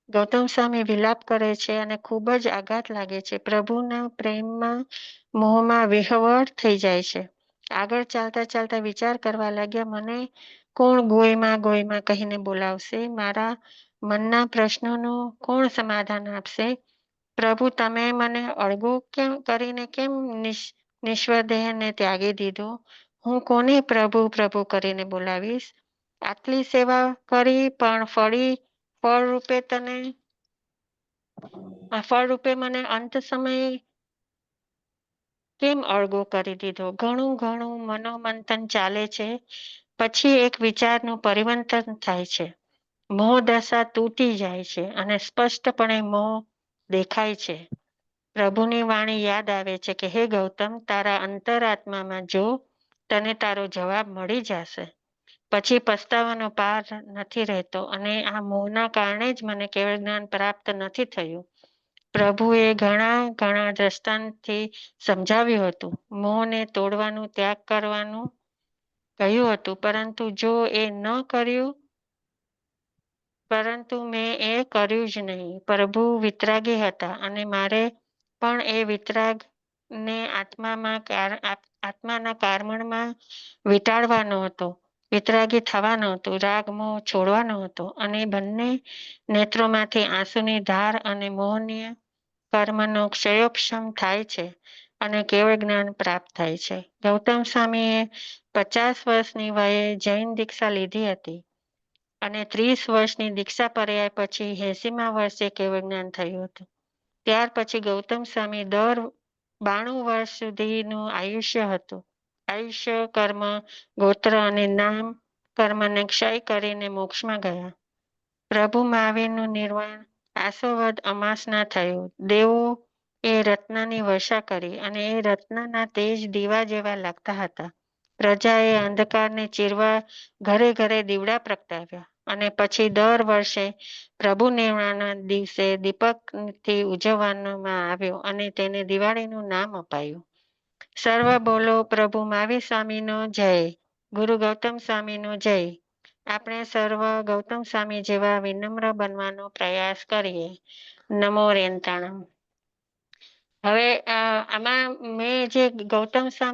ગૌતમ સ્વામી વિલાપ કરે છે અને ખૂબ જ આઘાત લાગે છે. પ્રભુના પ્રેમમાં મોહમાં વિહવળ થઈ જાય છે. આગળ ચાલતા ચાલતા વિચાર કરવા લાગ્યા, મને કોણ ગોયમાં કહીને બોલાવશે? મારા મનના પ્રશ્નોનું કોણ સમાધાન આપશે? પ્રભુ, તમે મને અળગો કરીને કેમ નિસ્વદેહને ત્યાગી દીધો? હું કોને પ્રભુ પ્રભુ કરીને બોલાવીશ? આટલી સેવા કરી પણ ફળ રૂપે મને અંત સમયે કેમ અળગો કરી દીધો? ઘણું મનોમંથન ચાલે છે. પછી એક વિચારનું પરિવર્તન થાય છે. મોહ દશા તૂટી જાય છે અને સ્પષ્ટપણે મોહ દેખાય છે. પ્રભુની વાણી યાદ આવે છે કે, હે ગૌતમ, તારા અંતરાત્મામાં જો તને તારો જવાબ મળી જશે, પછી પસ્તાવાનો પાર નથી રહેતો અને આ મોહના કારણે જ મને કેવળ જ્ઞાન પ્રાપ્ત નથી થયું. પ્રભુએ ઘણા દ્રષ્ટાંતથી સમજાવ્યું હતું. મોહને તોડવાનું, ત્યાગ કરવાનું કહ્યું હતું, પરંતુ મેં એ કર્યું જ નહીં. પ્રભુ વિતરાગી હતા અને મારે પણ એ વિતરાગને આત્માના કારણમાં વીંટાળવાનો હતો. વિતરાગી થવાનો હતો, રાગ મોહ છોડવાનો હતો અને બંને નેત્રોમાંથી આંસુની ધાર અને મોહનીય કર્મનો ક્ષયોક્ષમ થાય છે અને કેવળ જ્ઞાન પ્રાપ્ત થાય છે. ગૌતમ સ્વામીએ 50 વર્ષની વયે જૈન દીક્ષા લીધી હતી અને 30 વર્ષની દીક્ષા પર્યા પછી 80મા વર્ષે કેવળ જ્ઞાન થયું હતું. ત્યાર પછી ગૌતમ સ્વામી દર 92 વર્ષ સુધીનું આયુષ્ય હતું. આયુષ્ય, કર્મ, ગોત્ર અને નામ કર્મને ક્ષય કરીને મોક્ષમાં ગયા. પ્રભુ મહાવીરનું નિર્વાણ આસોવદ અમાસના થયું. દેવો એ રત્નની વર્ષા કરી અને એ રત્નના તેજ દીવા જેવા લાગતા હતા. પ્રજાએ અંધકારને ચીરવા ઘરે ઘરે દીવડા પ્રગટાવ્યા અને પછી દર વર્ષે પ્રભુ નિર્વાણના દિવસે દીપકથી ઉજવવામાં આવ્યો અને તેને દિવાળીનું નામ અપાયું. સર્વ બોલો પ્રભુ મહાવીર સ્વામીનો જય. ગુરુ ગૌતમ સ્વામીનો જય. આપણે સર્વ ગૌતમ સ્વામી જેવા વિનમ્ર બનવાનો પ્રયાસ કરીએ. નમો રેન્તાણમ. હવે આમાં મેં જે ગૌતમ સ્વામી